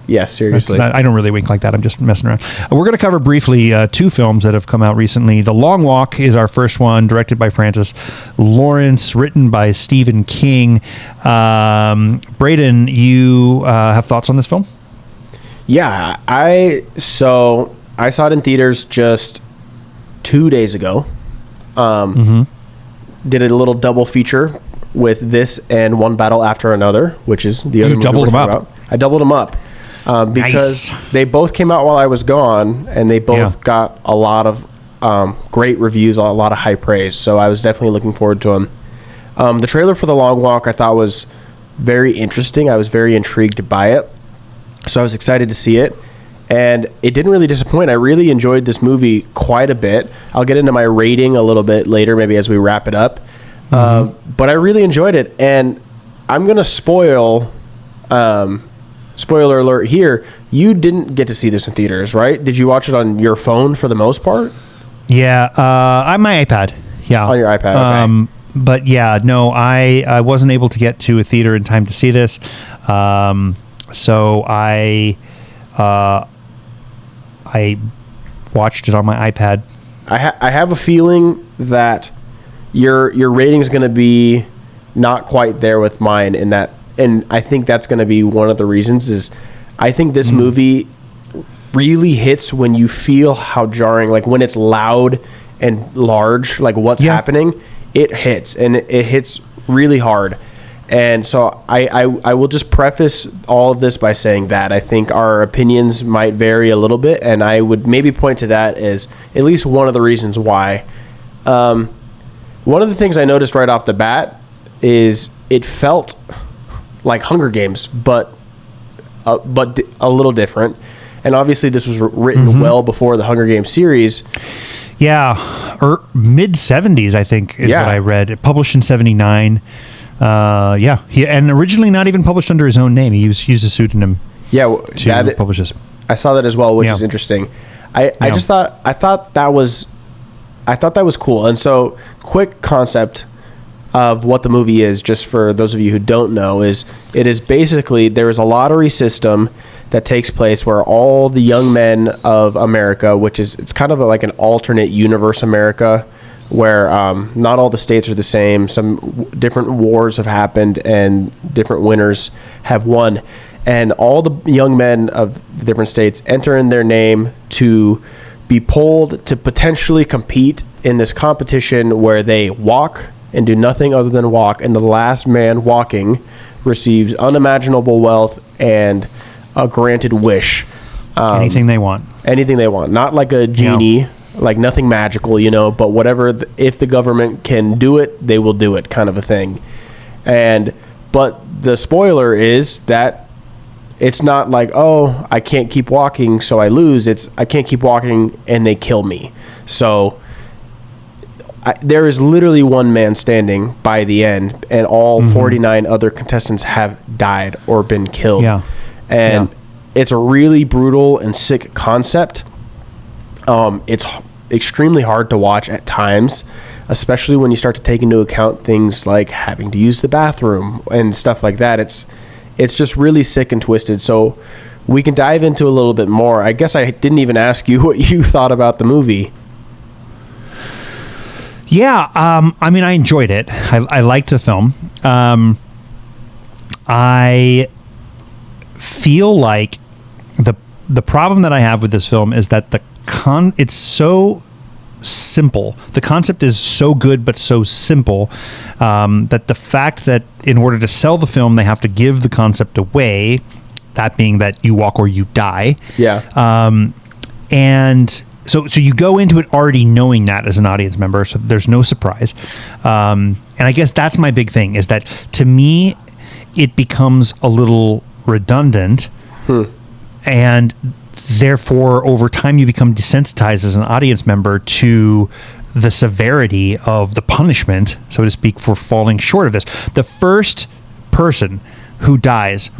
Yeah, seriously. I don't really wink like that. I'm just messing around. We're going to cover briefly 2 films that have come out recently. The Long Walk is our first one, directed by Francis Lawrence, written by Stephen King. Braden, you have thoughts on this film? Yeah, I saw it in theaters just 2 days ago. Did a little double feature with this and One Battle After Another, which is the other movie doubled them up. About. I doubled them up. Because they both came out while I was gone, and they both got a lot of great reviews, a lot of high praise. So I was definitely looking forward to them. The trailer for The Long Walk I thought was very interesting. I was very intrigued by it. So I was excited to see it. And it didn't really disappoint. I really enjoyed this movie quite a bit. I'll get into my rating a little bit later, maybe as we wrap it up. But I really enjoyed it. And I'm going to spoil... spoiler alert here, you didn't get to see this in theaters, right? Did you watch it on your phone for the most part? Yeah, on my iPad. Yeah. On your iPad, okay. But yeah, no, I wasn't able to get to a theater in time to see this. So I watched it on my iPad. I have a feeling that your rating is going to be not quite there with mine in that. And I think that's going to be one of the reasons is I think this movie really hits when you feel how jarring, like when it's loud and large, like what's happening, it hits, and it hits really hard. And so I will just preface all of this by saying that I think our opinions might vary a little bit, and I would maybe point to that as at least one of the reasons why. One of the things I noticed right off the bat is it felt like Hunger Games, but a little different. And obviously, this was written well before the Hunger Games series. Yeah, mid 70s, I think, is what I read. It published in 79. And originally not even published under his own name. He used a pseudonym to publish this. I saw that as well, which Yeah. is interesting. I just thought that was cool. And so, quick concept of what the movie is, just for those of you who don't know, is it is basically, there is a lottery system that takes place where all the young men of America, which is, it's kind of like an alternate universe America, where not all the states are the same. Some different wars have happened and different winners have won. And all the young men of the different states enter in their name to be polled to potentially compete in this competition where they walk and do nothing other than walk. And the last man walking receives unimaginable wealth and a granted wish. Anything they want. Anything they want. Not like a genie, like nothing magical, but whatever, if the government can do it, they will do it, kind of a thing. But the spoiler is that it's not like, oh, I can't keep walking, so I lose. It's, I can't keep walking and they kill me. So there is literally one man standing by the end, and all 49 other contestants have died or been killed. Yeah. And it's a really brutal and sick concept. It's extremely hard to watch at times, especially when you start to take into account things like having to use the bathroom and stuff like that. It's just really sick and twisted. So we can dive into a little bit more. I guess I didn't even ask you what you thought about the movie. Yeah, I mean, I enjoyed it. I liked the film. I feel like the problem that I have with this film is that it's so simple. The concept is so good but so simple that the fact that in order to sell the film they have to give the concept away, that being that you walk or you die. Yeah. And so you go into it already knowing that as an audience member, so there's no surprise. And I guess that's my big thing, is that to me it becomes a little redundant. And therefore, over time, you become desensitized as an audience member to the severity of the punishment, so to speak, for falling short of this. The first person who dies,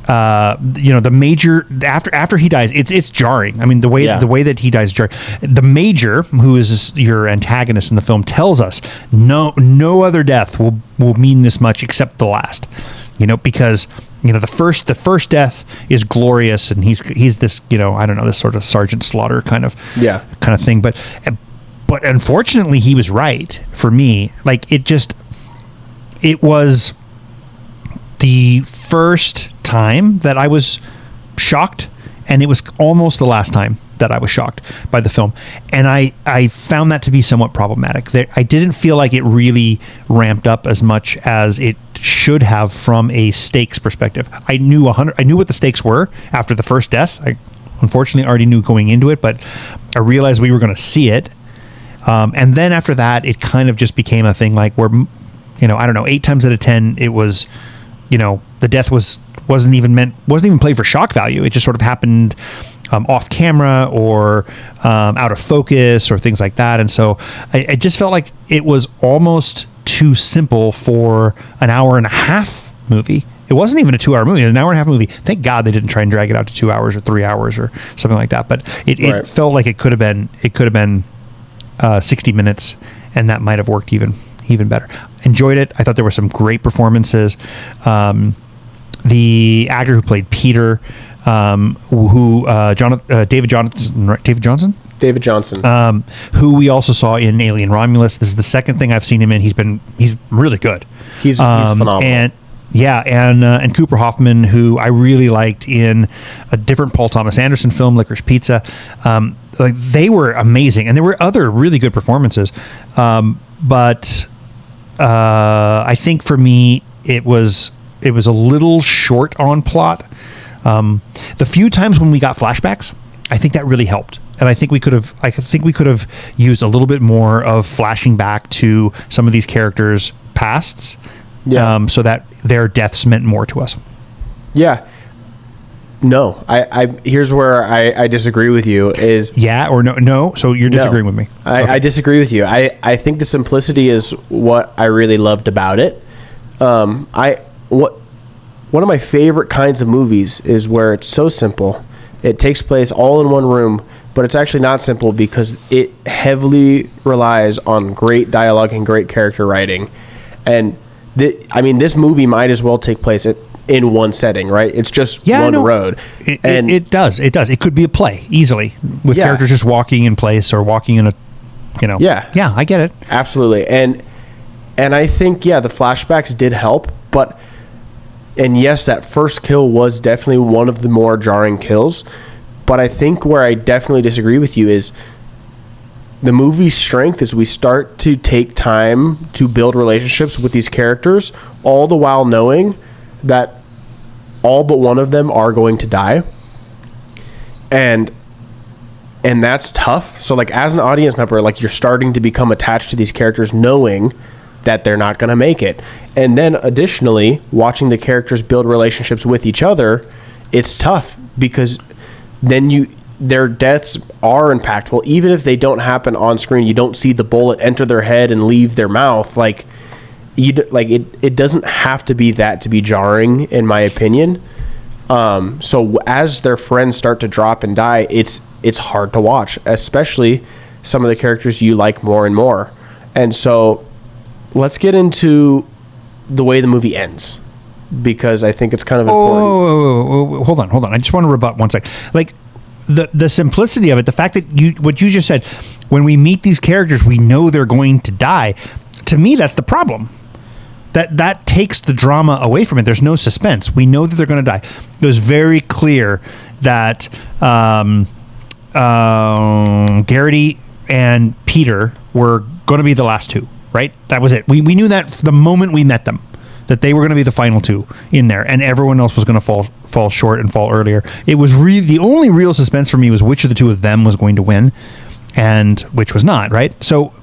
the major, after he dies, it's jarring. I mean, the way that he dies is jarring. The major, who is your antagonist in the film, tells us no other death will mean this much except the last. Because the first death is glorious, and he's this, I don't know, this sort of Sergeant Slaughter kind of thing. But unfortunately, he was right for me. Like, it was the first time that I was shocked, and it was almost the last time that I was shocked by the film. And I found that to be somewhat problematic. I didn't feel like it really ramped up as much as it should have from a stakes perspective. I knew what the stakes were after the first death. I unfortunately already knew going into it, but I realized we were going to see it. And then after that, it kind of just became a thing like where, I don't know, 8 times out of 10, it was, the death wasn't even played for shock value. It just sort of happened off camera or out of focus or things like that. And so I just felt like it was almost too simple for an hour and a half movie. It wasn't even a 2-hour movie, an hour and a half movie. Thank God they didn't try and drag it out to 2 hours or 3 hours or something like that. But it felt like it could have been 60 minutes, and that might have worked even better. Enjoyed it. I thought there were some great performances. The actor who played Peter, David Johnson, who we also saw in Alien Romulus. This is the second thing I've seen him in. He's really good. He's phenomenal. And Cooper Hoffman, who I really liked in a different Paul Thomas Anderson film, Licorice Pizza. Like, they were amazing, and there were other really good performances. But I think for me, it was a little short on plot. The few times when we got flashbacks, I think that really helped. And I think we could have used a little bit more of flashing back to some of these characters' pasts, so that their deaths meant more to us. Yeah. No, I here's where I disagree with you is... Yeah or no? So you're disagreeing with me. I disagree with you. I think the simplicity is what I really loved about it. One of my favorite kinds of movies is where it's so simple It takes place all in one room, but it's actually not simple because it heavily relies on great dialogue and great character writing. And this movie might as well take place in one setting, right? It's just one road. It does. It could be a play easily with characters just walking in place or walking in a, Yeah, I get it. Absolutely. And I think, the flashbacks did help, and yes, that first kill was definitely one of the more jarring kills. But I think where I definitely disagree with you is the movie's strength is we start to take time to build relationships with these characters, all the while knowing that all but one of them are going to die. And that's tough. So like as an audience member, like you're starting to become attached to these characters knowing that they're not going to make it. And then additionally, watching the characters build relationships with each other, it's tough because then their deaths are impactful. Even if they don't happen on screen, you don't see the bullet enter their head and leave their mouth. It doesn't have to be that to be jarring, in my opinion. So as their friends start to drop and die, it's hard to watch, especially some of the characters you like more and more. And so let's get into the way the movie ends, because I think it's kind of important. Hold on. I just want to rebut one sec. Like the simplicity of it, the fact that what you just said, when we meet these characters, we know they're going to die. To me, that's the problem. That takes the drama away from it. There's no suspense. We know that they're going to die. It was very clear that Garrity and Peter were going to be the last two, right? That was it. We knew that the moment we met them, that they were going to be the final two in there, and everyone else was going to fall short and fall earlier. It was the only real suspense for me was which of the two of them was going to win, and which was not, right? So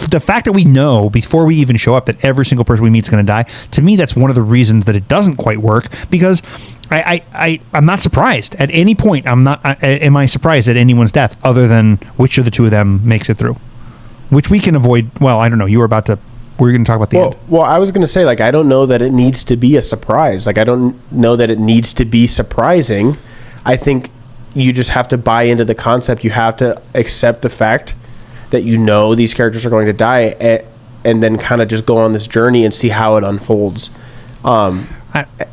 the fact that we know before we even show up that every single person we meet is going to die, to me, that's one of the reasons that it doesn't quite work, because I'm not surprised at any point. Am I surprised at anyone's death other than which of the two of them makes it through, which we can avoid. Well, I don't know. We're going to talk about the end. Well, I was going to say, I don't know that it needs to be a surprise. I don't know that it needs to be surprising. I think you just have to buy into the concept. You have to accept the fact that these characters are going to die, and then kind of just go on this journey and see how it unfolds. And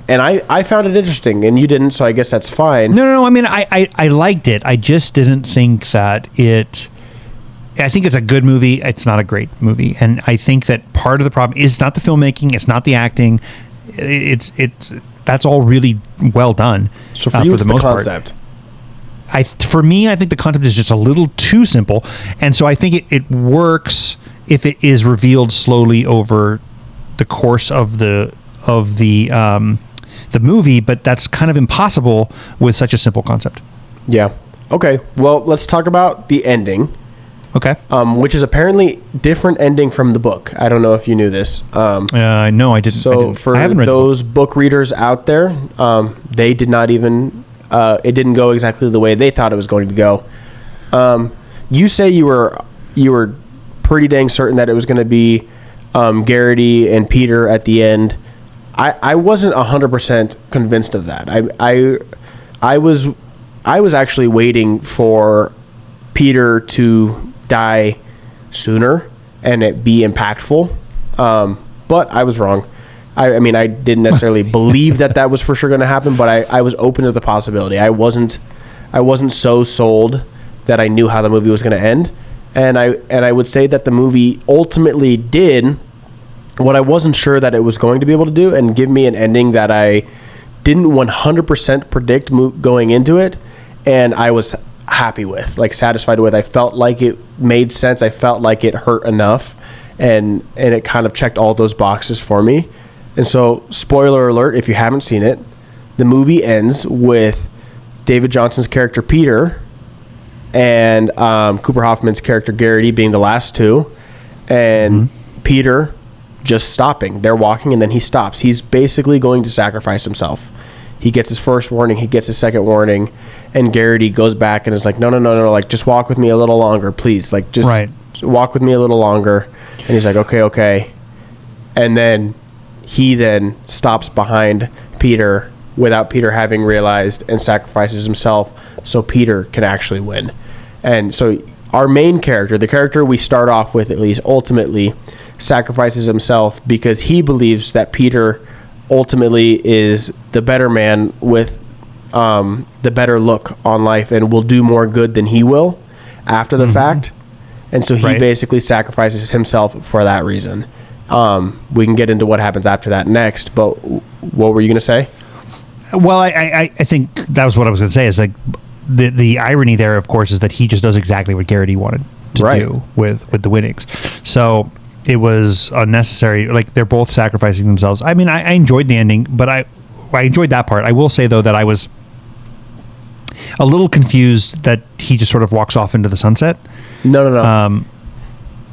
I found it interesting, and you didn't, so I guess that's fine. No. I mean, I liked it. I just didn't think that it... I think it's a good movie. It's not a great movie. And I think that part of the problem is not the filmmaking. It's not the acting. That's all really well done. So for you, it's the concept. For me, I think the concept is just a little too simple, and so I think it works if it is revealed slowly over the course of the movie. But that's kind of impossible with such a simple concept. Yeah. Okay. Well, let's talk about the ending. Okay. Which is apparently different ending from the book. I don't know if you knew this. No, I didn't. So for those book readers out there, they did not even. It didn't go exactly the way they thought it was going to go. You say you were pretty dang certain that it was going to be Garrity and Peter at the end. I wasn't 100% convinced of that. I was actually waiting for Peter to die sooner and it be impactful, but I was wrong. I mean, I didn't necessarily believe that was for sure going to happen, but I was open to the possibility. I wasn't so sold that I knew how the movie was going to end, and I would say that the movie ultimately did what I wasn't sure that it was going to be able to do, and give me an ending that I didn't 100% predict going into it, and I was happy with, satisfied with. I felt like it made sense. I felt like it hurt enough, and it kind of checked all those boxes for me. And so, spoiler alert, if you haven't seen it, the movie ends with David Johnson's character Peter and Cooper Hoffman's character Garrity being the last two, and Peter just stopping. They're walking, and then he stops. He's basically going to sacrifice himself. He gets his first warning, he gets his second warning, and Garrity goes back and is like, no, just walk with me a little longer, please. Just walk with me a little longer. And he's like, okay. And then he stops behind Peter without Peter having realized and sacrifices himself so Peter can actually win. And so our main character, the character we start off with at least, ultimately sacrifices himself because he believes that Peter ultimately is the better man with the better look on life and will do more good than he will after the fact. And so he basically sacrifices himself for that reason. We can get into what happens after that next, but what were you going to say? Well, I think that was what I was going to say, is like the irony there, of course, is that he just does exactly what Garrity wanted to do with the winnings. So it was unnecessary. Like, they're both sacrificing themselves. I mean, I enjoyed the ending, but I enjoyed that part. I will say, though, that I was a little confused that he just sort of walks off into the sunset. No.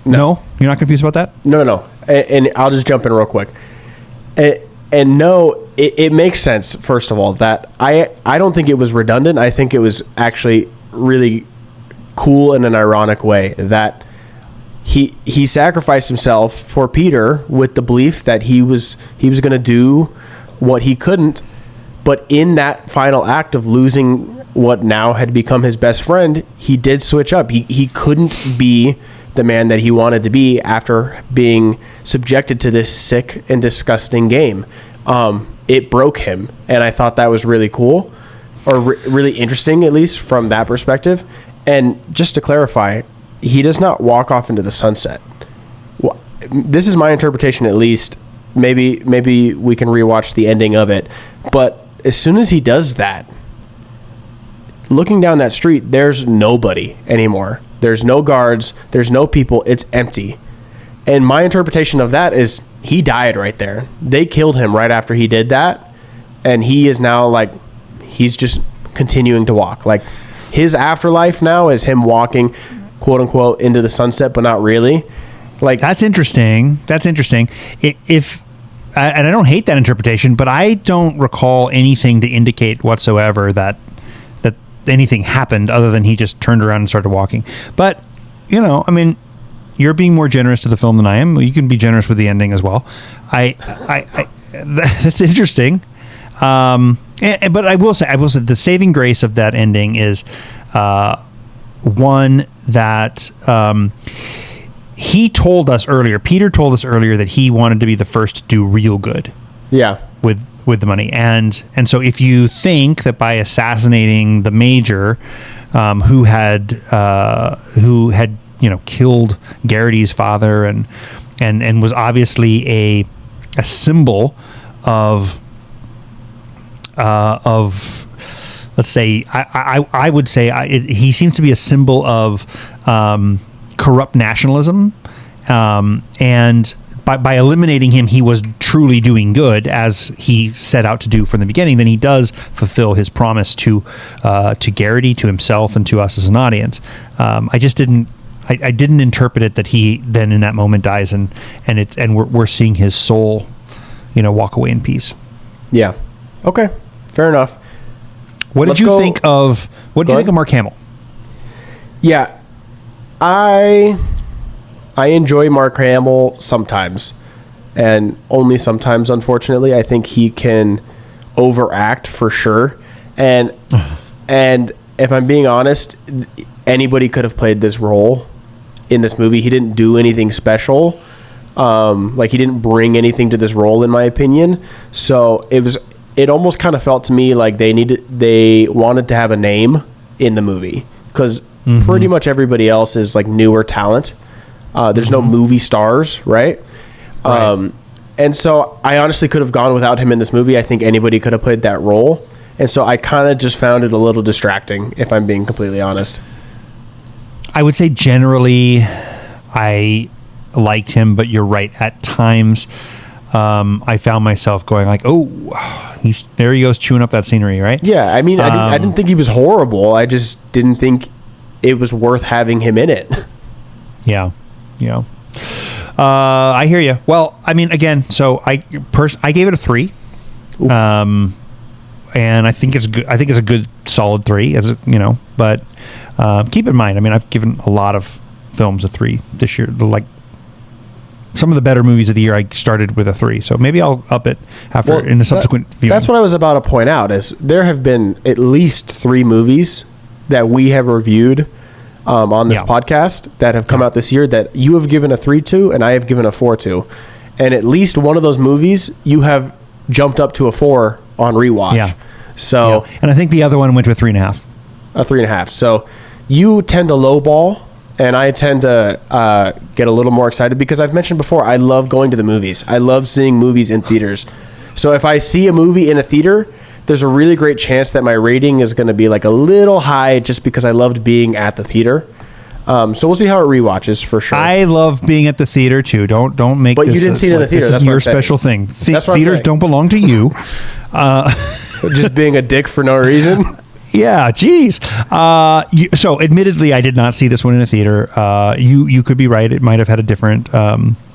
No, you're not confused about that? No. And I'll just jump in real quick. And no, it makes sense, first of all, that I don't think it was redundant. I think it was actually really cool in an ironic way that he sacrificed himself for Peter with the belief that he was going to do what he couldn't. But in that final act of losing what now had become his best friend, he did switch up. He couldn't be the man that he wanted to be after being subjected to this sick and disgusting game. It broke him, and I thought that was really cool, or really interesting, at least from that perspective. And just to clarify, he does not walk off into the sunset. This is my interpretation, at least. Maybe we can rewatch the ending of it, but as soon as he does that, looking down that street, there's nobody anymore. There's no guards. There's no people. It's empty. And my interpretation of that is he died right there. They killed him right after he did that. And he is now like, he's just continuing to walk. Like, his afterlife now is him walking, quote unquote, into the sunset, but not really. Like, that's interesting. And I don't hate that interpretation, but I don't recall anything to indicate whatsoever that anything happened other than he just turned around and started walking. But, I mean, you're being more generous to the film than I am. You can be generous with the ending as well. That's interesting. But I will say the saving grace of that ending is one that Peter told us earlier that he wanted to be the first to do real good. Yeah. With the money. And so if you think that by assassinating the major, who had killed Garrity's father and was obviously a symbol of let's say, I would say he seems to be a symbol of corrupt nationalism, and by eliminating him, he was truly doing good, as he set out to do from the beginning. Then he does fulfill his promise to Garrity, to himself, and to us as an audience. I just didn't interpret it that he then in that moment dies, and we're seeing his soul, walk away in peace. Yeah. Okay. Fair enough. What did you think of Mark Hamill? Yeah, I enjoy Mark Hamill sometimes, and only sometimes, unfortunately. I think he can overact for sure. And if I'm being honest, anybody could have played this role in this movie. He didn't do anything special. He didn't bring anything to this role, in my opinion. So it almost kind of felt to me like they wanted to have a name in the movie, because pretty much everybody else is like newer talent. There's no movie stars, right? And so I honestly could have gone without him in this movie. I think anybody could have played that role. And so I kind of just found it a little distracting, if I'm being completely honest. I would say generally I liked him, but you're right. At times, I found myself going like, "Oh, there he goes chewing up that scenery," right? Yeah, I mean, I didn't think he was horrible. I just didn't think it was worth having him in it. Yeah. I hear you. Well, I mean, again, so I gave it a 3. And I think it's good. I think it's a good solid 3, but keep in mind, I mean, I've given a lot of films a 3 this year. Like, some of the better movies of the year, I started with a 3. So maybe I'll up it in the subsequent viewing. That's what I was about to point out, is there have been at least 3 movies that we have reviewed on this podcast that have come out this year that you have given a 3 to and I have given a 4 to. And at least one of those movies you have jumped up to a 4 on rewatch. Yeah. So, and I think the other one went to a 3.5. A 3.5. So you tend to lowball, and I tend to get a little more excited because I've mentioned before, I love going to the movies. I love seeing movies in theaters. So if I see a movie in a theater, there's a really great chance that my rating is going to be like a little high just because I loved being at the theater. So we'll see how it rewatches for sure. I love being at the theater too. Don't make. But this you didn't see it in the theater. This That's is what your I'm saying. special thing. That's what I'm Theaters saying. don't belong to you. Just being a dick for no reason. Yeah, geez. So, admittedly, I did not see this one in a theater. You could be right. It might have had a different.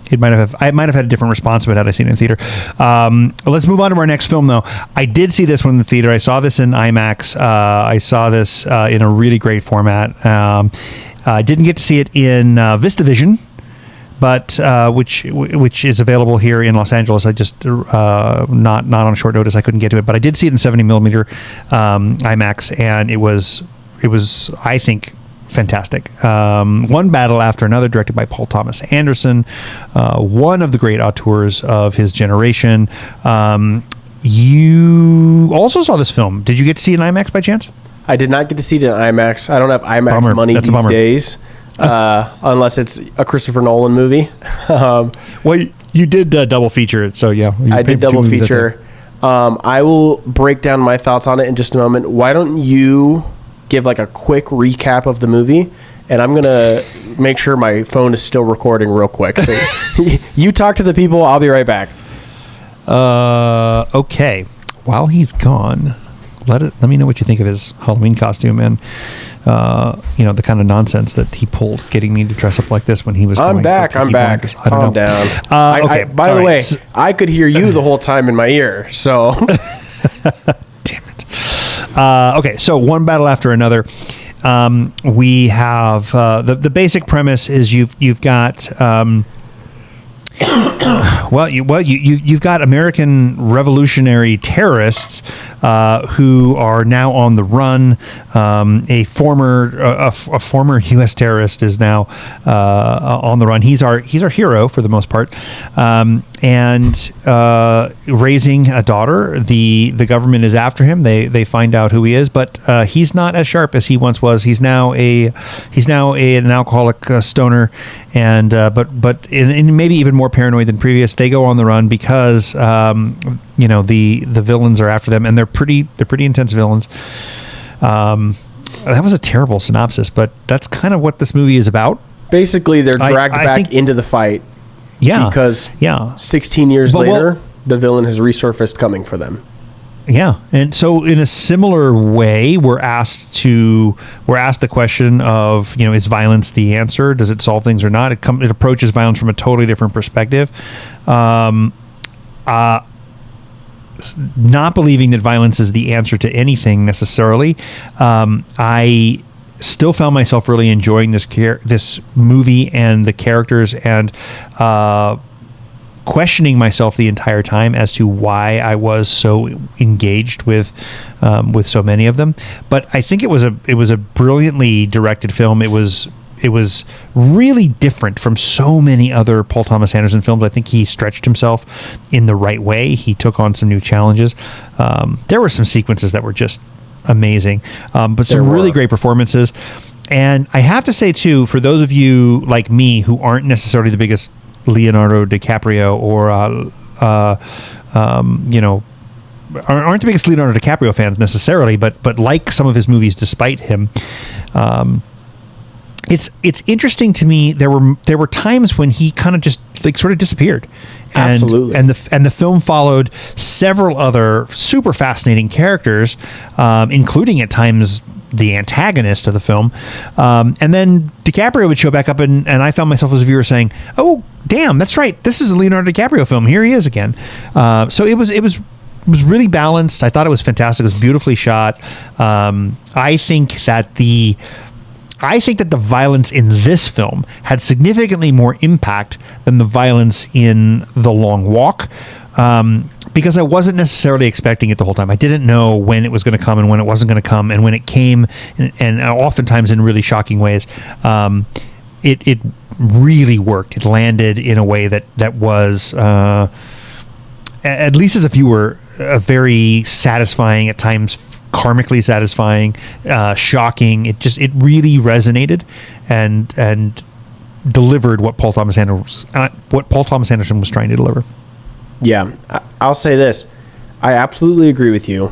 I might have had a different response to it had I seen it in theater. Let's move on to our next film, though. I did see this one in the theater. I saw this in IMAX. I saw this in a really great format. I didn't get to see it in VistaVision, but which is available here in Los Angeles. I just not on short notice. I couldn't get to it, but I did see it in 70 millimeter IMAX, and it was I think fantastic. One Battle After Another, directed by Paul Thomas Anderson, one of the great auteurs of his generation. You also saw this film. Did you get to see it in IMAX by chance? I did not get to see it in IMAX. I don't have IMAX money these days, unless it's a Christopher Nolan movie. Well, you did double feature it, so yeah. I did double feature. I will break down my thoughts on it in just a moment. Why don't you give like a quick recap of the movie? And I'm going to make sure my phone is still recording real quick. So you talk to the people. I'll be right back. Okay. While he's gone, let me know what you think of his Halloween costume and the kind of nonsense that he pulled getting me to dress up like this when he was I'm back. Calm down. Okay. By the way, I could hear you the whole time in my ear. So damn it. Okay, so One Battle After Another. We have the basic premise is you've got you've got American revolutionary terrorists who are now on the run. A former U.S. terrorist is now on the run. He's our hero for the most part, and raising a daughter. The government is after him. They find out who he is, but he's not as sharp as he once was. He's now an alcoholic stoner, and but in maybe even more paranoid than previous. They go on the run because the villains are after them, and they're pretty intense villains. That was a terrible synopsis, but that's kind of what this movie is about. Basically, they're dragged back into the fight. Yeah, because 16 years later, the villain has resurfaced coming for them. Yeah, and so in a similar way, we're asked the question of, is violence the answer? Does it solve things or not? It approaches violence from a totally different perspective. Not believing that violence is the answer to anything necessarily. I still found myself really enjoying this movie and the characters, and questioning myself the entire time as to why I was so engaged with so many of them. But I think it was a brilliantly directed film. It was really different from so many other Paul Thomas Anderson films. I think he stretched himself in the right way. He took on some new challenges. There were some sequences that were just amazing, but some really great performances. And I have to say too, for those of you like me who aren't necessarily the biggest Leonardo DiCaprio or aren't the biggest Leonardo DiCaprio fans necessarily, but like some of his movies despite him, it's interesting to me. There were times when he kind of just sort of disappeared. Absolutely. And the film followed several other super fascinating characters, including at times the antagonist of the film. And then DiCaprio would show back up, and I found myself as a viewer saying, "Oh, damn, that's right. This is a Leonardo DiCaprio film. Here he is again." So it was really balanced. I thought it was fantastic. It was beautifully shot. I think that the violence in this film had significantly more impact than the violence in The Long Walk. because I wasn't necessarily expecting it the whole time. I didn't know when it was going to come and when it wasn't going to come, and when it came, and oftentimes in really shocking ways, it really worked. It landed in a way that was, at least as a viewer, very satisfying, at times karmically satisfying, shocking. It really resonated and delivered what Paul Thomas Anderson was trying to deliver. Yeah, I'll say this. I absolutely agree with you.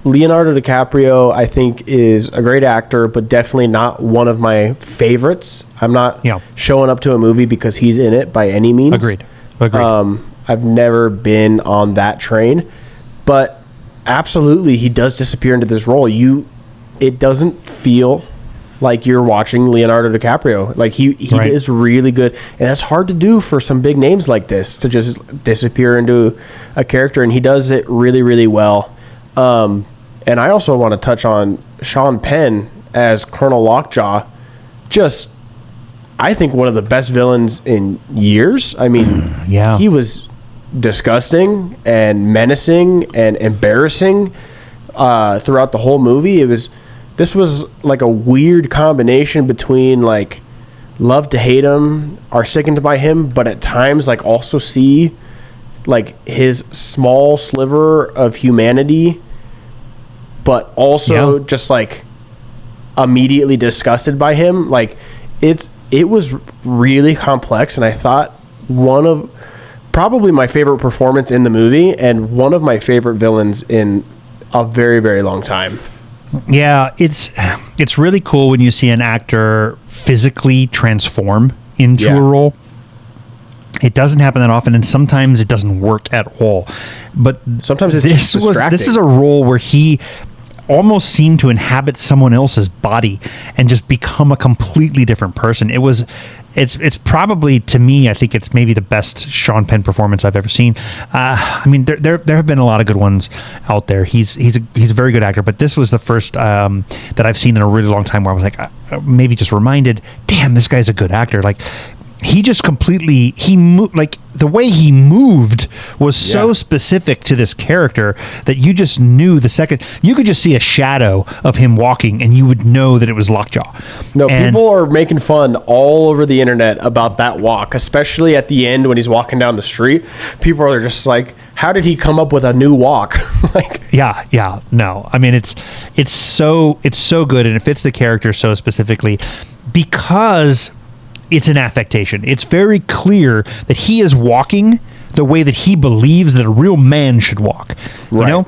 Leonardo DiCaprio, I think, is a great actor, but definitely not one of my favorites. I'm not showing up to a movie because he's in it by any means. Agreed. I've never been on that train, but absolutely, he does disappear into this role. It doesn't feel like you're watching Leonardo DiCaprio. Like he right. is really good, and that's hard to do for some big names like this, to just disappear into a character, and he does it really, really well. And I also want to touch on Sean Penn as Colonel Lockjaw. Just, I think, one of the best villains in years. I mean, he was disgusting and menacing and embarrassing throughout the whole movie. This was like a weird combination between like love to hate him, are sickened by him, but at times like also see like his small sliver of humanity, but also just like immediately disgusted by him. Like it was really complex, and I thought one of probably my favorite performance in the movie and one of my favorite villains in a very, very long time. Yeah, it's really cool when you see an actor physically transform into a role. It doesn't happen that often, and sometimes it doesn't work at all. But sometimes it's just distracting. This is a role where he almost seemed to inhabit someone else's body and just become a completely different person. It's probably, to me, I think it's maybe the best Sean Penn performance I've ever seen. I mean, there have been a lot of good ones out there. He's a very good actor, but this was the first that I've seen in a really long time where I was like, maybe just reminded, damn, this guy's a good actor. Like, he just completely, like the way he moved was so specific to this character that you just knew the second you could just see a shadow of him walking and you would know that it was Lockjaw. No, people are making fun all over the internet about that walk, especially at the end when he's walking down the street. People are just like, how did he come up with a new walk? Like, no. I mean, it's so good, and it fits the character so specifically because it's an affectation. It's very clear that he is walking the way that he believes that a real man should walk. Right. You know?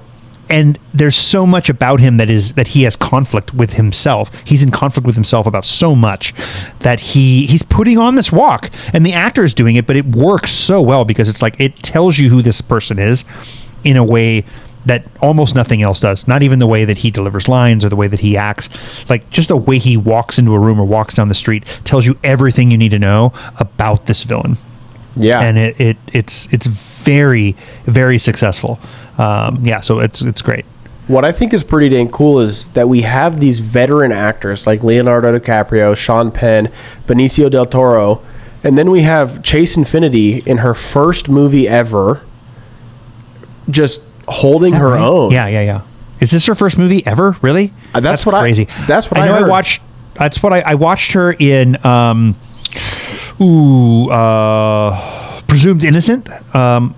And there's so much about him that he has conflict with himself. He's in conflict with himself about so much that he's putting on this walk. And the actor is doing it, but it works so well because it's like it tells you who this person is in a way that almost nothing else does. Not even the way that he delivers lines or the way that he acts. Like, just the way he walks into a room or walks down the street tells you everything you need to know about this villain. Yeah. And it's very, very successful. So it's great. What I think is pretty dang cool is that we have these veteran actors like Leonardo DiCaprio, Sean Penn, Benicio del Toro, and then we have Chase Infinity in her first movie ever, just holding her right? own. Yeah. Is this her first movie ever? Really? That's crazy. That's what I know. Heard. I watched her in Presumed Innocent,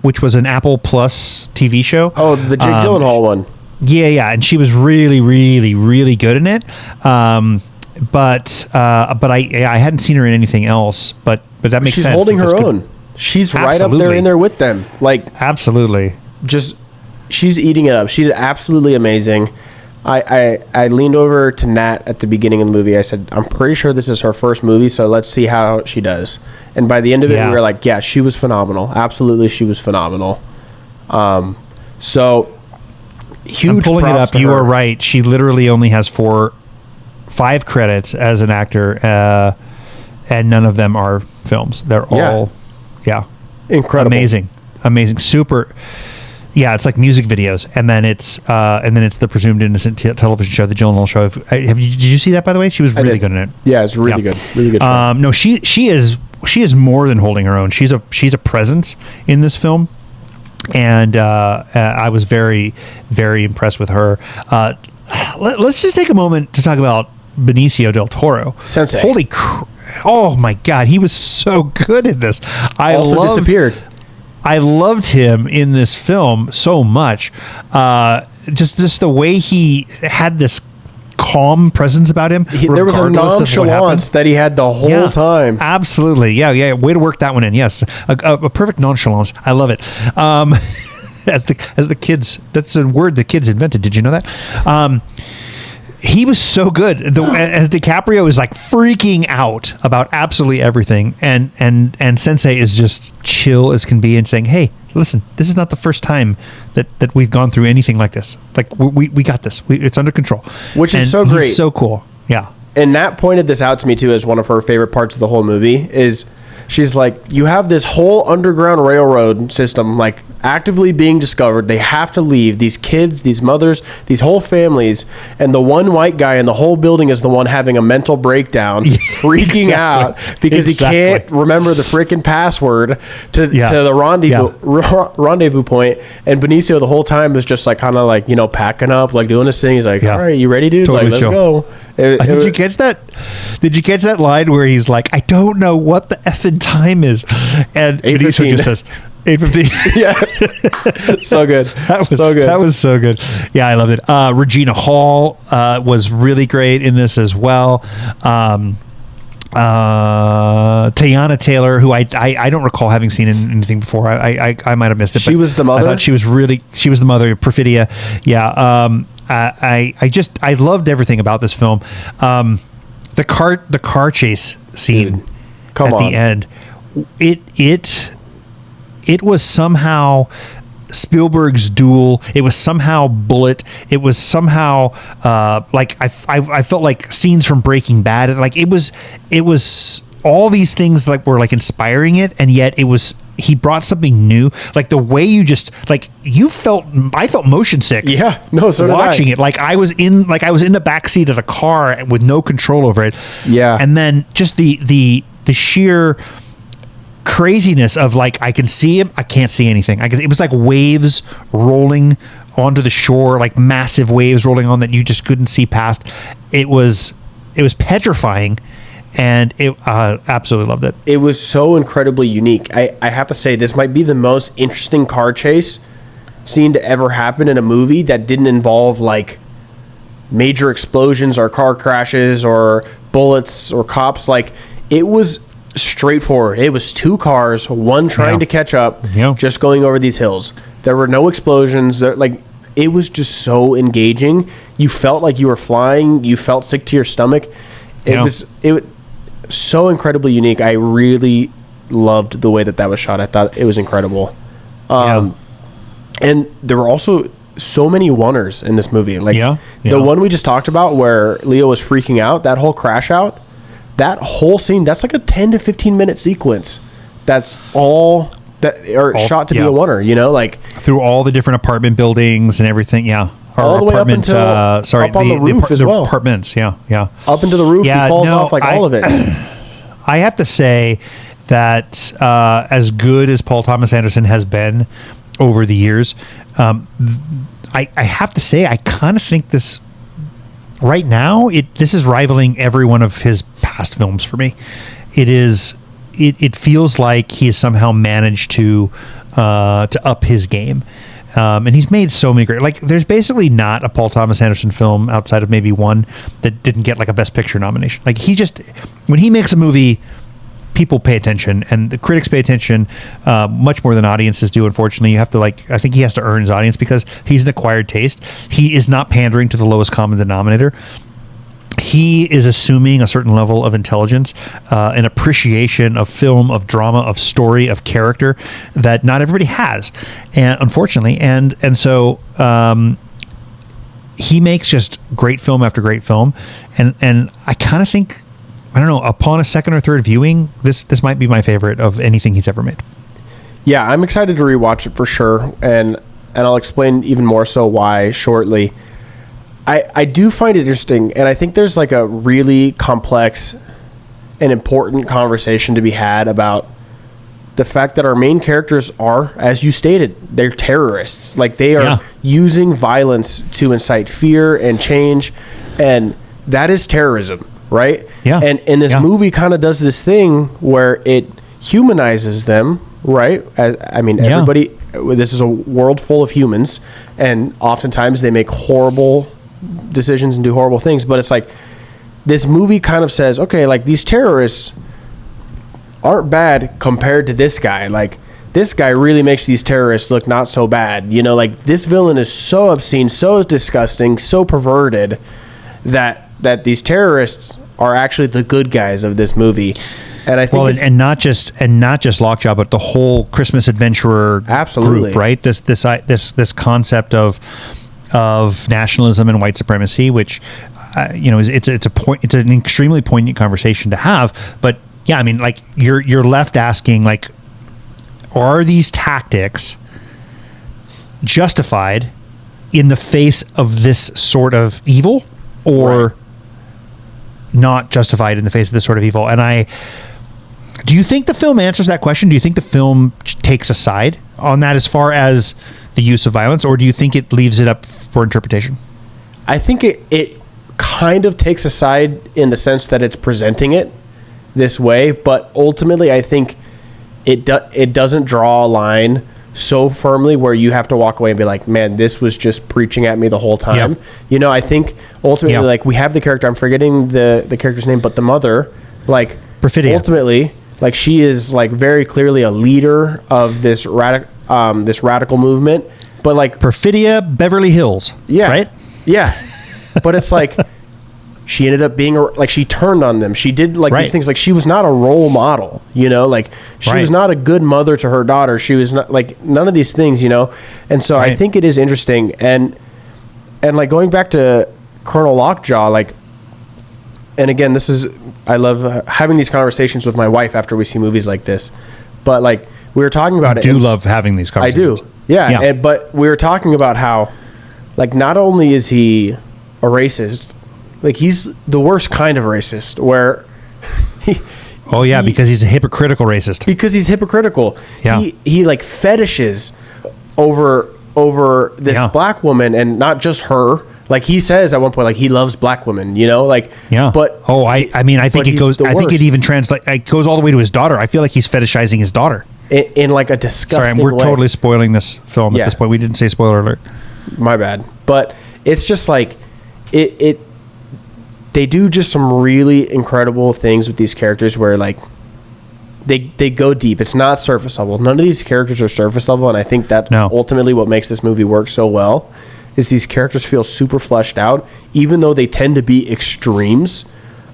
which was an Apple Plus TV show. Oh, the Jake Gyllenhaal one. Yeah, and she was really, really, really good in it. But I hadn't seen her in anything else. But that makes sense. She's holding her own. She's right up there in there with them. Like, absolutely. Just, she's eating it up. She's absolutely amazing. I leaned over to Nat at the beginning of the movie. I said, I'm pretty sure this is her first movie, so let's see how she does. And by the end of it, we were like, yeah, she was phenomenal. Absolutely, she was phenomenal. So, huge I'm pulling it props up. to You her. are right. She literally only has 5 credits as an actor, and none of them are films. They're all, incredible, amazing, super. Yeah, it's like music videos, and then it's the Presumed Innocent television show, the Gyllenhaal show. Did you see that, by the way? She was really good in it. Yeah, it's really good, really good. No, she is more than holding her own. She's a presence in this film, and I was very, very impressed with her. Let's just take a moment to talk about Benicio del Toro. Sensei. Oh my God, he was so good in this. Disappeared. I loved him in this film so much. Just the way he had this calm presence about him. There was a nonchalance that he had the whole time. Absolutely. Yeah. Way to work that one in. Yes. A perfect nonchalance. I love it. As the kids, that's a word the kids invented. Did you know that? He was so good. As DiCaprio is like freaking out about absolutely everything, and Sensei is just chill as can be and saying, "Hey, listen, this is not the first time that we've gone through anything like this. Like we got this. It's under control." Which is so great. He's so cool. Yeah. And Nat pointed this out to me too as one of her favorite parts of the whole movie is she's like, you have this whole underground railroad system like actively being discovered. They have to leave. These kids, these mothers, these whole families, and the one white guy in the whole building is the one having a mental breakdown, freaking out because he can't remember the freaking password to the rendezvous point. And Benicio the whole time is just like kind of like, packing up, like doing this thing. He's like, all right, you ready, dude? Totally like, let's go. Did you catch that? Did you catch that line where he's like, I don't know what the effing time is, and Benicio just says 8:15. Yeah, so good. That was so good. Yeah, I loved it. Regina Hall was really great in this as well. Teyana Taylor, who I don't recall having seen in anything before. I might have missed it. She was the mother. I thought she was the mother of Perfidia. Yeah. I loved everything about this film. The car chase scene the end. It was somehow Spielberg's Duel. It was somehow Bullet. It was somehow like I felt like scenes from Breaking Bad. Like it was all these things like were like inspiring it, and yet he brought something new. Like the way I felt motion sick. Yeah, no, so watching it. Like I was in the backseat of the car with no control over it. Yeah, and then just the sheer craziness of like I can see him, I can't see anything. It was like waves rolling onto the shore, like massive waves rolling on that you just couldn't see past. It was petrifying. And absolutely loved it. It was so incredibly unique. I have to say, this might be the most interesting car chase scene to ever happen in a movie that didn't involve like major explosions or car crashes or bullets or cops. Like it was straightforward. It was two cars, one trying to catch up, just going over these hills. There were no explosions. It was just so engaging. You felt like you were flying. You felt sick to your stomach. It was so incredibly unique. I really loved the way that was shot. I thought it was incredible. And there were also so many oneers in this movie. The one we just talked about where Leo was freaking out, that whole crash out, that whole scene, that's like a 10 to 15 minute sequence. That's all shot to be a oneer, like through all the different apartment buildings and everything. Yeah. All the way up until up on the roof as well. Apartments, yeah. Up into the roof, he falls off all of it. I have to say that as good as Paul Thomas Anderson has been over the years, I have to say I kind of think this right now this is rivaling every one of his past films for me. It feels like he has somehow managed to up his game. And he's made so many great, like there's basically not a Paul Thomas Anderson film outside of maybe one that didn't get like a Best Picture nomination. Like when he makes a movie, people pay attention and the critics pay attention much more than audiences do. Unfortunately, you have to I think he has to earn his audience because he's an acquired taste. He is not pandering to the lowest common denominator. He is assuming a certain level of intelligence, an appreciation of film, of drama, of story, of character that not everybody has, and unfortunately, and so he makes just great film after great film, and I kind of think, I don't know, upon a second or third viewing, this might be my favorite of anything he's ever made. Yeah, I'm excited to rewatch it for sure, and I'll explain even more so why shortly. I do find it interesting, and I think there's like a really complex and important conversation to be had about the fact that our main characters are, as you stated, they're terrorists. Like, they are using violence to incite fear and change, and that is terrorism, right? Yeah. And this movie kind of does this thing where it humanizes them, right? Everybody, this is a world full of humans, and oftentimes they make horrible decisions and do horrible things, but it's like, this movie kind of says, okay, like, these terrorists aren't bad compared to this guy. Like, this guy really makes these terrorists look not so bad. You know, like, this villain is so obscene, so disgusting, so perverted that these terrorists are actually the good guys of this movie. And I think and not just Lockjaw, but the whole Christmas Adventurer absolutely group, right? This concept of nationalism and white supremacy, which it's an extremely poignant conversation to have. But yeah, I mean, like, you're left asking, like, are these tactics justified in the face of this sort of evil, or not justified in the face of this sort of evil? And do you think the film answers that question? Do you think the film takes a side on that as far as the use of violence, or do you think it leaves it up for interpretation? I think it kind of takes a side in the sense that it's presenting it this way, but ultimately I think it doesn't draw a line so firmly where you have to walk away and be like, man, this was just preaching at me the whole time. Yep. You know, I think ultimately, like, we have the character, I'm forgetting the character's name, but the mother, like, Perfidia. Ultimately, like, she is, like, very clearly a leader of this radical movement, but, like, Perfidia Beverly Hills, right? Yeah. But it's like, she ended up being she turned on them. She did, like, these things. Like, she was not a role model, you know, like, she was not a good mother to her daughter. She was not, like, none of these things, you know? And so I think it is interesting. And like, going back to Colonel Lockjaw, like, and again, I love having these conversations with my wife after we see movies like this, but, like, we were talking about I do love having these conversations. I do. Yeah. But we were talking about how, like, not only is he a racist, like, he's the worst kind of racist, where because he's a hypocritical racist. Because he's hypocritical. Yeah. He like fetishes over this black woman, and not just her. Like, he says at one point, like, he loves black women, you know, like, but I think it goes, I think it even translates, it goes all the way to his daughter. I feel like he's fetishizing his daughter in like a disgusting way. We're totally spoiling this film at this point. We didn't say spoiler alert. My bad. But it's just like, they do just some really incredible things with these characters where, like, they go deep. It's not surface level. None of these characters are surface level, and I think that ultimately what makes this movie work so well is these characters feel super fleshed out, even though they tend to be extremes,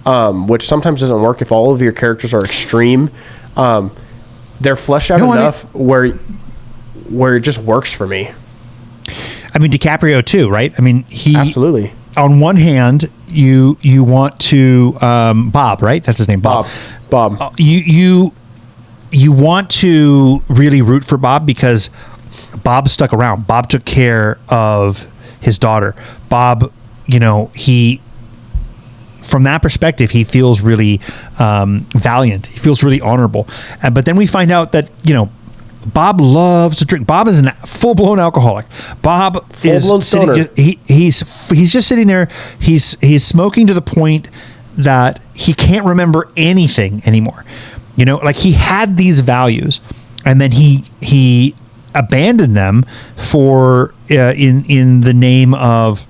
which sometimes doesn't work if all of your characters are extreme. They're fleshed out enough where it just works for me. I mean, DiCaprio too, right? I mean, he absolutely. On one hand, you want to Bob, right? That's his name, Bob. You want to really root for Bob because Bob stuck around. Bob took care of his daughter. Bob, you know, from that perspective, he feels really valiant. He feels really honorable. But then we find out that, you know, Bob loves to drink. Bob is a full-blown alcoholic. Bob full-blown stoner. He's just sitting there. He's smoking to the point that he can't remember anything anymore. You know, like, he had these values, and then he abandoned them for in the name of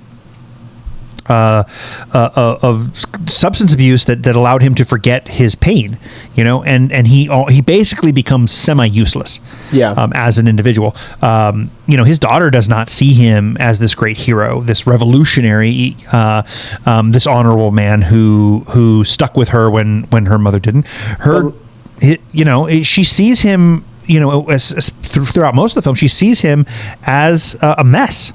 substance abuse that allowed him to forget his pain, you know, and he basically becomes semi-useless as an individual. You know, his daughter does not see him as this great hero, this revolutionary, this honorable man who stuck with her when her mother didn't. She sees him, you know, throughout most of the film, she sees him as a mess,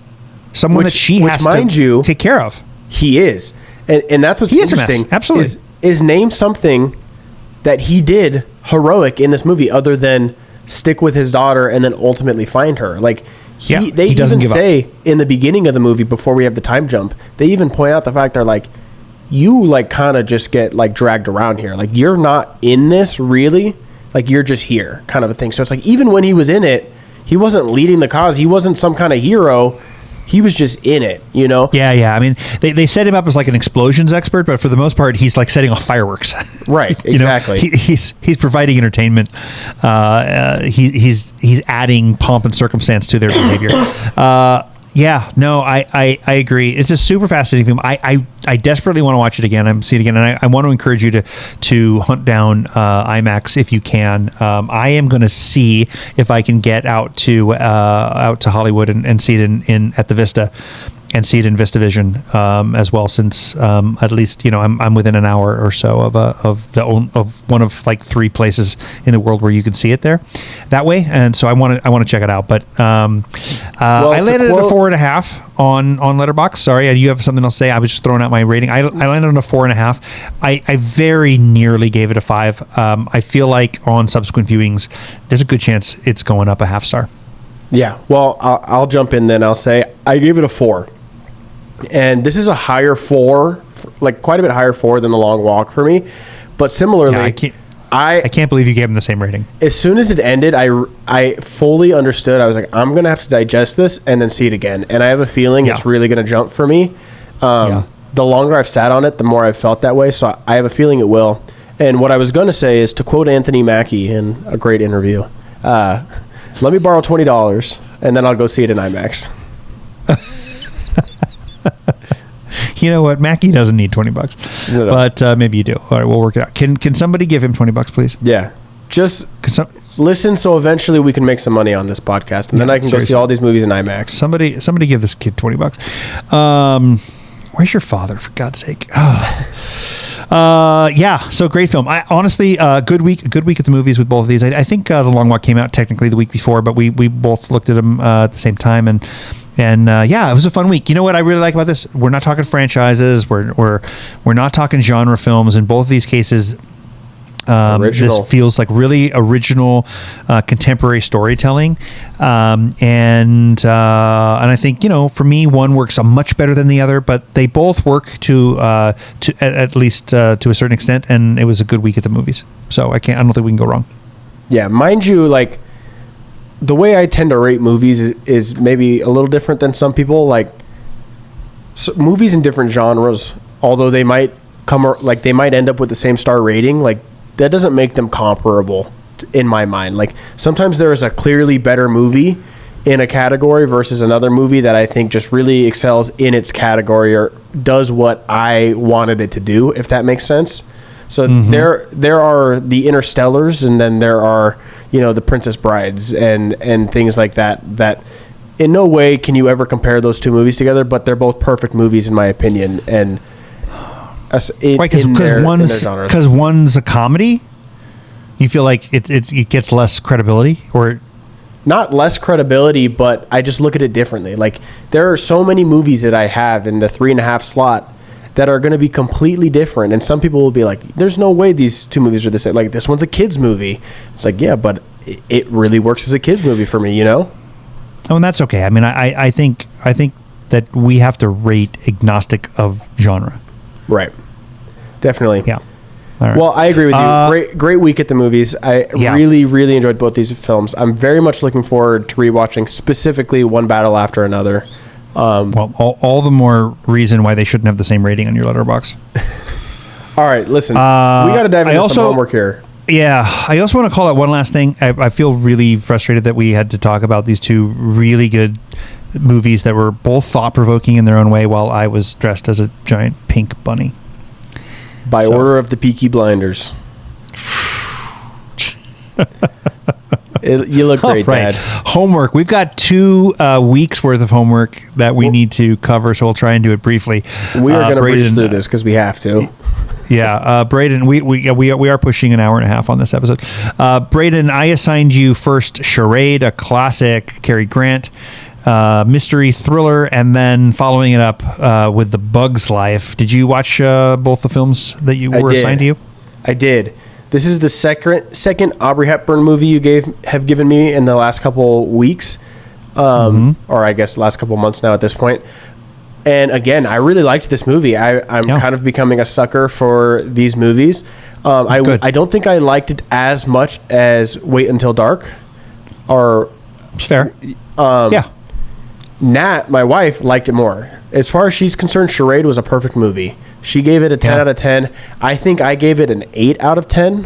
someone that she has to take care of. He is. And that's what's interesting. Absolutely. Is name something that he did heroic in this movie other than stick with his daughter and then ultimately find her. Like, they even say in the beginning of the movie, before we have the time jump, they even point out the fact they're like, you, like, kind of just get, like, dragged around here. Like, you're not in this really like you're just here kind of a thing. So it's like, even when he was in it, he wasn't leading the cause. He wasn't some kind of hero. He was just in it, you know? Yeah. I mean, they set him up as like an explosions expert, but for the most part, he's like setting off fireworks. Right, exactly. He's providing entertainment. He's adding pomp and circumstance to their behavior. I agree. It's a super fascinating film. I desperately want to watch it again. I'm seeing it again, and I want to encourage you to hunt down IMAX if you can. I am going to see if I can get out to Hollywood and see it in at the Vista. And see it in VistaVision as well, since at least I'm within an hour or so of one of like 3 places in the world where you can see it there that way, and so I want to check it out. But I landed at a 4.5 on Letterboxd. Sorry, you have something else to say? I was just throwing out my rating. I landed on a 4.5. I very nearly gave it a 5. I feel like on subsequent viewings, there's a good chance it's going up a half star. Yeah. Well, I'll jump in then. I'll say I gave it a 4. And this is a higher 4, like quite a bit higher 4 than The Long Walk for me. But similarly, I can't believe you gave him the same rating. As soon as it ended, I fully understood. I was like, I'm going to have to digest this and then see it again. And I have a feeling it's really going to jump for me. The longer I've sat on it, the more I've felt that way. So I have a feeling it will. And what I was going to say is, to quote Anthony Mackie in a great interview, let me borrow $20 and then I'll go see it in IMAX. You know what? Mackie doesn't need $20, but maybe you do. All right, we'll work it out. Can somebody give him $20, please? Yeah, just listen, so eventually we can make some money on this podcast, and then I can go see all these movies in IMAX. Somebody give this kid $20. Where's your father, for God's sake? So great film. I honestly, good week at the movies with both of these. I think The Long Walk came out technically the week before, but we both looked at them at the same time, and it was a fun week. You know what I really like about this? We're not talking franchises. We're not talking genre films. In both of these cases, this feels like really original, contemporary storytelling, and I think for me, one works much better than the other, but they both work to at least to a certain extent. And it was a good week at the movies, so I don't think we can go wrong. Yeah, mind you, like, the way I tend to rate movies is maybe a little different than some people. Like, so movies in different genres, although they might they might end up with the same star rating, like, that doesn't make them comparable in my mind. Like, sometimes there is a clearly better movie in a category versus another movie that I think just really excels in its category or does what I wanted it to do, if that makes sense. So there are the Interstellars, and then there are, the Princess Brides and things like that in no way can you ever compare those two movies together, but they're both perfect movies in my opinion. And because one's a comedy, you feel like it gets less credibility, or not less credibility, but I just look at it differently. Like, there are so many movies that I have in the 3.5 slot that are going to be completely different, and some people will be like, there's no way these two movies are the same. Like, this one's a kid's movie. It's like, yeah, but it really works as a kid's movie for me, Oh, and that's okay. I mean, I think that we have to rate agnostic of genre. Right. Definitely. Yeah. All right. Well, I agree with you. Great week at the movies. I really, really enjoyed both these films. I'm very much looking forward to rewatching, specifically One Battle After Another. Well, all the more reason why they shouldn't have the same rating on your letterbox. All right, listen. We got to dive into some homework here. Yeah, I also want to call out one last thing. I feel really frustrated that we had to talk about these two really good movies that were both thought-provoking in their own way while I was dressed as a giant pink bunny. By order of the Peaky Blinders. You look great, right. Dad. Homework. We've got 2 weeks worth of homework that we need to cover, so we'll try and do it briefly. We are going to breeze through this because we have to. Yeah, Braden, we are pushing an hour and a half on this episode. Braden, I assigned you first Charade, a classic, Cary Grant, mystery thriller, and then following it up with The Bug's Life. Did you watch both the films that you were assigned to you? I did. This is the second Aubrey Hepburn movie you have given me in the last couple weeks, or I guess last couple months now at this point. And again, I really liked this movie. I'm kind of becoming a sucker for these movies. Good. I don't think I liked it as much as Wait Until Dark. Or It's fair. Yeah. Nat, my wife, liked it more. As far as she's concerned, Charade was a perfect movie. She gave it a 10 out of 10. I think I gave it an 8 out of 10.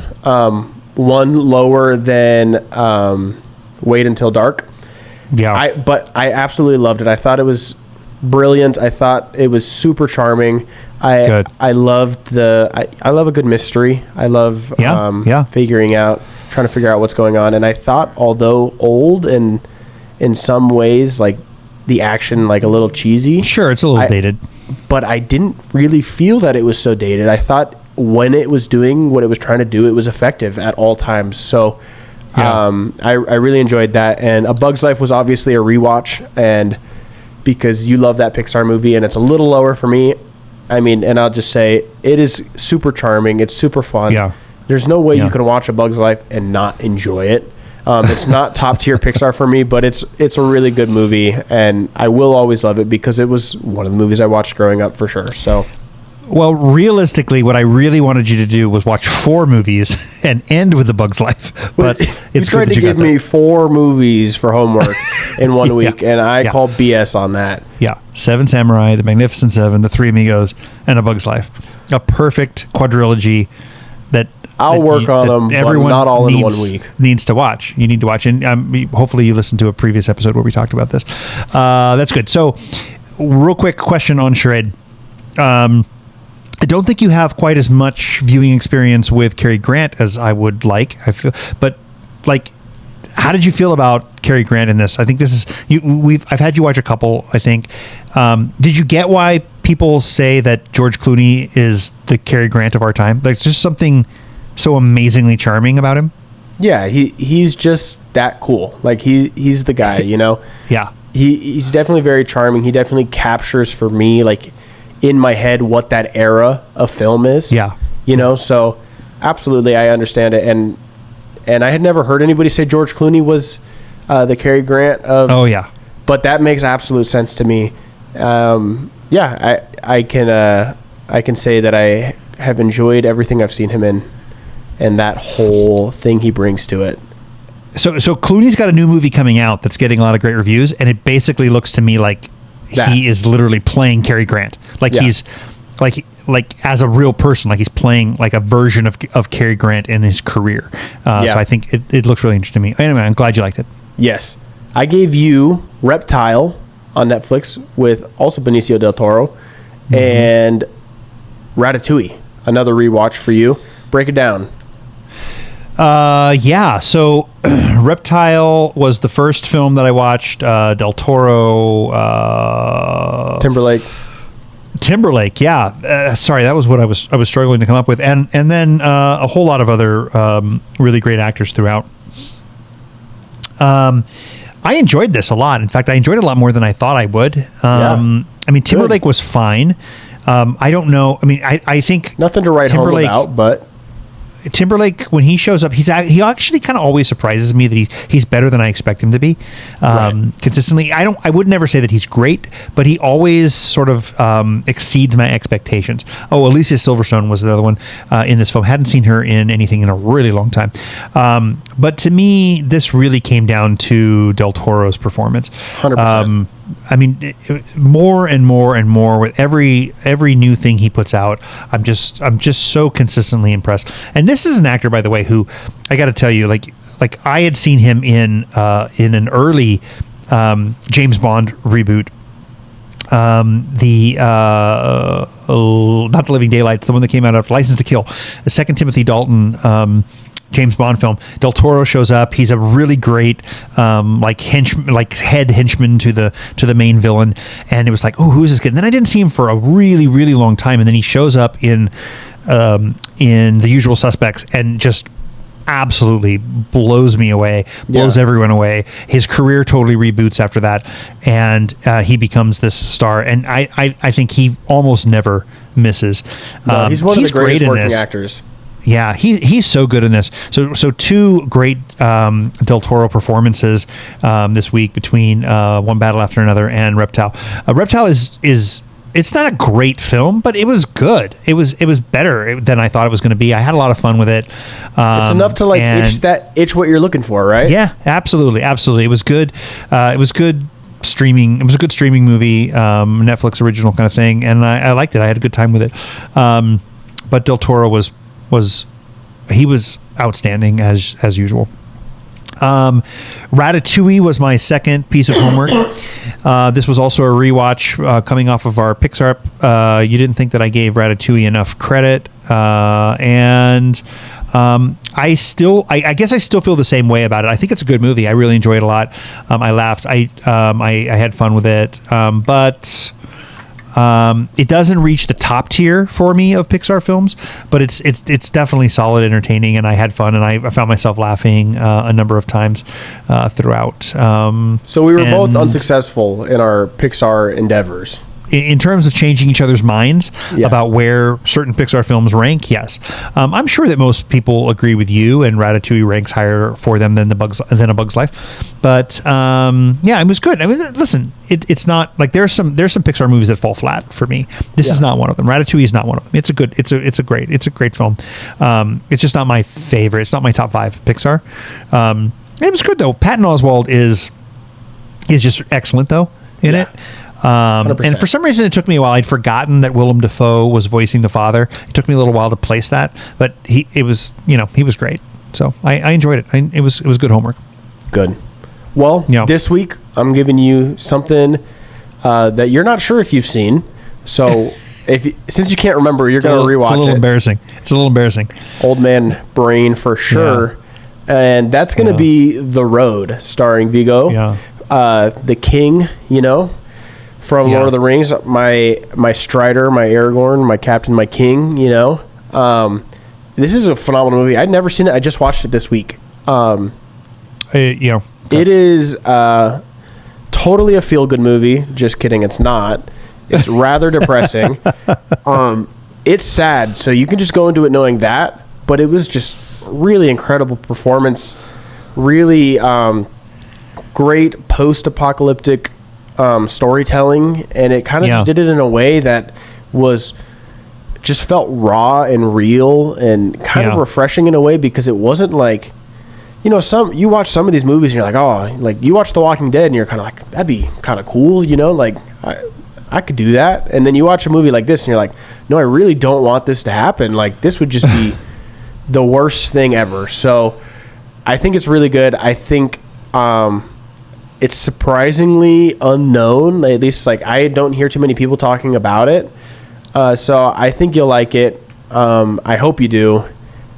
One lower than Wait Until Dark. Yeah. But I absolutely loved it. I thought it was brilliant. I thought it was super charming. Good. I loved I love a good mystery. I love trying to figure out what's going on. And I thought, although old and in some ways like the action like a little cheesy. Sure, it's a little dated. But I didn't really feel that it was so dated. I thought when it was doing what it was trying to do, it was effective at all times. So I really enjoyed that. And A Bug's Life was obviously a rewatch, and because you love that Pixar movie and it's a little lower for me. I mean, and I'll just say it is super charming. It's super fun. Yeah. There's no way you can watch A Bug's Life and not enjoy it. It's not top tier Pixar for me, but it's a really good movie, and I will always love it because it was one of the movies I watched growing up for sure. So, well, realistically, what I really wanted you to do was watch 4 movies and end with A Bug's Life. But you tried to give me 4 movies for homework in one week, and I call BS on that. Yeah, 7 Samurai, The Magnificent Seven, The Three Amigos, and A Bug's Life. A perfect quadrilogy that I'll work on them, everyone but not all in 1 week. Needs to watch. You need to watch. And hopefully you listened to a previous episode where we talked about this. That's good. So, real quick question on Charade. I don't think you have quite as much viewing experience with Cary Grant as I would like. I feel, but like, how did you feel about Cary Grant in this? I think this is I've had you watch a couple. I think. Did you get why people say that George Clooney is the Cary Grant of our time? There's just something so amazingly charming about him. Yeah, he's just that cool. Like he's the guy, you know. Yeah. He's definitely very charming. He definitely captures for me like in my head what that era of film is. Yeah. You know, so absolutely I understand it, and I had never heard anybody say George Clooney was the Cary Grant of. Oh yeah. But that makes absolute sense to me. Yeah, I can say that I have enjoyed everything I've seen him in, and that whole thing he brings to it. So Clooney's got a new movie coming out that's getting a lot of great reviews, and it basically looks to me like he is literally playing Cary Grant. Like he's like as a real person, like he's playing like a version of Cary Grant in his career. So I think it looks really interesting to me. Anyway, I'm glad you liked it. Yes. I gave you Reptile on Netflix with also Benicio del Toro and Ratatouille, another rewatch for you. Break it down. Yeah. So Reptile was the first film that I watched. Del Toro, Timberlake. Yeah. Sorry, that was what I was struggling to come up with, and then a whole lot of other really great actors throughout. I enjoyed this a lot. In fact, I enjoyed it a lot more than I thought I would. I mean, Timberlake was fine. I don't know. I mean, I think nothing to write home about, but Timberlake, when he shows up, he actually kind of always surprises me that he's better than I expect him to be. Consistently, I would never say that he's great, but he always sort of exceeds my expectations. Oh, Alicia Silverstone was another one in this film. Hadn't seen her in anything in a really long time. But to me, this really came down to Del Toro's performance. 100%. I mean, more and more and more with every new thing he puts out, I'm just so consistently impressed. And this is an actor, by the way, who I got to tell you, like I had seen him in an early James Bond reboot, not The Living Daylights, the one that came out of License to Kill, the second Timothy Dalton James Bond film. Del Toro shows up. He's a really great head henchman to the main villain, and it was like, oh, who's this kid? And then I didn't see him for a really, really long time, and then he shows up in The Usual Suspects and just absolutely blows me away, blows everyone away. His career totally reboots after that, and he becomes this star. And I think he almost never misses. No, he's one of the greatest working actors. Yeah, he's so good in this. So two great Del Toro performances this week between One Battle After Another and Reptile. Reptile is not a great film, but it was good. It was better than I thought it was going to be. I had a lot of fun with it. It's enough to like itch what you're looking for, right? Yeah, absolutely. It was good. It was good streaming. It was a good streaming movie, Netflix original kind of thing, and I liked it. I had a good time with it. But Del Toro was outstanding as usual. Ratatouille was my second piece of homework. This was also a rewatch coming off of our Pixar. You didn't think that I gave Ratatouille enough credit, and I guess I still feel the same way about it. I think it's a good movie. I really enjoyed it a lot. I laughed. I had fun with it, but it doesn't reach the top tier for me of Pixar films, but it's definitely solid, entertaining, and I had fun, and I found myself laughing a number of times throughout. So we were both unsuccessful in our Pixar endeavors. In terms of changing each other's minds about where certain Pixar films rank, yes. I'm sure that most people agree with you, and Ratatouille ranks higher for them than A Bug's Life. But it was good. I mean, listen, it's not like there's some Pixar movies that fall flat for me. This is not one of them. Ratatouille is not one of them. It's a great film. It's just not my favorite. It's not my top 5 Pixar. It was good though. Patton Oswalt is just excellent though in it. And for some reason, it took me a while. I'd forgotten that Willem Dafoe was voicing the father. It took me a little while to place that, but he was great. So I enjoyed it. It was good homework. Good. Well, this week I'm giving you something that you're not sure if you've seen. So since you can't remember, you're going to rewatch it. It's a little embarrassing. Old man brain for sure. Yeah. And that's going to be The Road, starring Viggo. Yeah. The King, from Lord of the Rings, my Strider, my Aragorn, my Captain, my King, this is a phenomenal movie. I'd never seen it. I just watched it this week. It is totally a feel-good movie. Just kidding, it's not. It's rather depressing. It's sad, so you can just go into it knowing that, but it was just really incredible performance. Really great post-apocalyptic storytelling, and it kind of just did it in a way that was just felt raw and real and kind of refreshing in a way, because it wasn't like, you watch some of these movies and you're like, oh, like you watch The Walking Dead and you're kind of like, that'd be kind of cool, like I could do that. And then you watch a movie like this and you're like, no, I really don't want this to happen. Like this would just be the worst thing ever. So I think it's really good. I think it's surprisingly unknown. At least like I don't hear too many people talking about it. So I think you'll like it. I hope you do.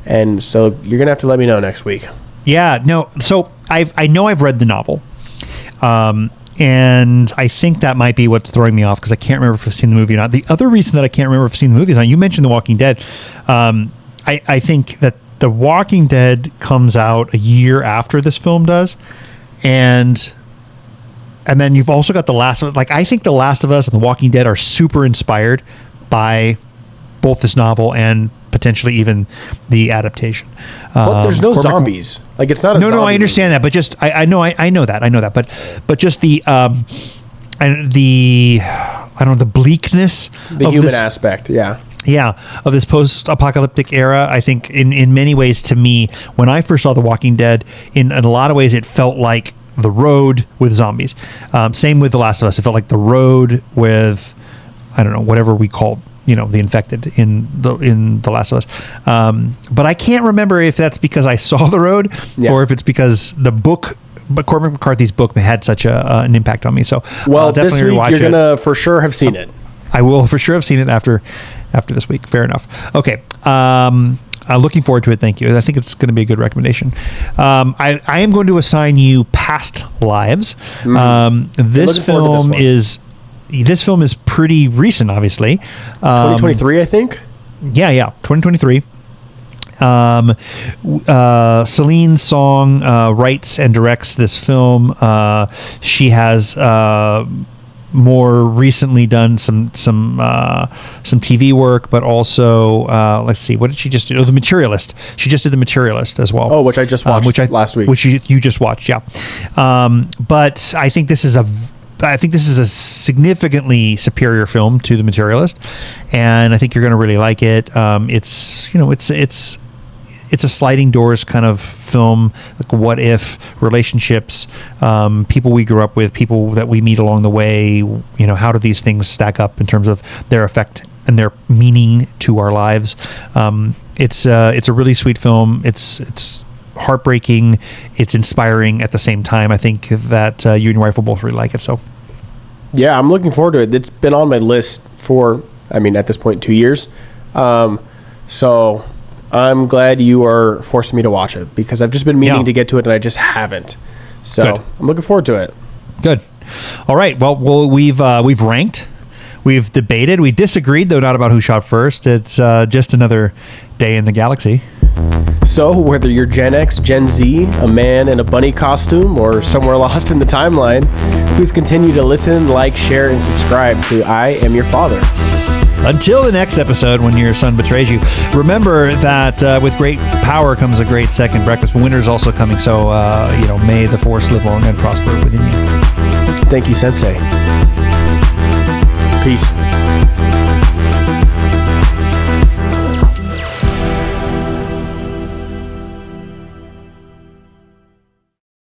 And so you're going to have to let me know next week. Yeah, no. So I know I've read the novel. And I think that might be what's throwing me off, because I can't remember if I've seen the movie or not. The other reason that I can't remember if I've seen the movie is, you mentioned The Walking Dead. I think that The Walking Dead comes out a year after this film does. And then you've also got The Last of Us. Like, I think The Last of Us and The Walking Dead are super inspired by both this novel and potentially even the adaptation. But there's no zombies. Like, it's not a zombie No, I understand that, but just I know that. But just the bleakness, the human aspect, of this post-apocalyptic era. I think in many ways, to me, when I first saw The Walking Dead, in a lot of ways it felt like The Road with zombies. Same with The Last of Us. It felt like The Road with, I don't know, whatever we call, the infected in The Last of Us. But I can't remember if that's because I saw The Road or if it's because the book, but Cormac McCarthy's book had such an impact on me. So well, I'll definitely this week rewatch you're gonna for sure have seen it. I will for sure have seen it after this week. Fair enough. Okay. Looking forward to it. Thank you. I think it's going to be a good recommendation. I am going to assign you Past Lives. This film is pretty recent, obviously. 2023, I think. Yeah, 2023. Celine Song writes and directs this film. She has more recently done some TV work, but also let's see, what did she just do? The Materialist. She just did The Materialist as well. Oh, which I just watched last week. Which you just watched, yeah. But I think this is I think this is a significantly superior film to The Materialist, and I think you're going to really like it. It's a sliding doors kind of film, like what if relationships, people we grew up with, people that we meet along the way. How do these things stack up in terms of their effect and their meaning to our lives? It's a really sweet film. It's heartbreaking. It's inspiring at the same time. I think that you and your wife will both really like it. So, yeah, I'm looking forward to it. It's been on my list for, at this point, 2 years. So I'm glad you are forcing me to watch it because I've just been meaning to get to it and I just haven't. So Good. I'm looking forward to it. Good. All right. Well, we've ranked. We've debated. We disagreed, though not about who shot first. It's just another day in the galaxy. So whether you're Gen X, Gen Z, a man in a bunny costume, or somewhere lost in the timeline, please continue to listen, like, share, and subscribe to I Am Your Father. Until the next episode when your son betrays you, remember that with great power comes a great second breakfast. But winter is also coming, so may the force live long and prosper within you. Thank you, Sensei. Peace.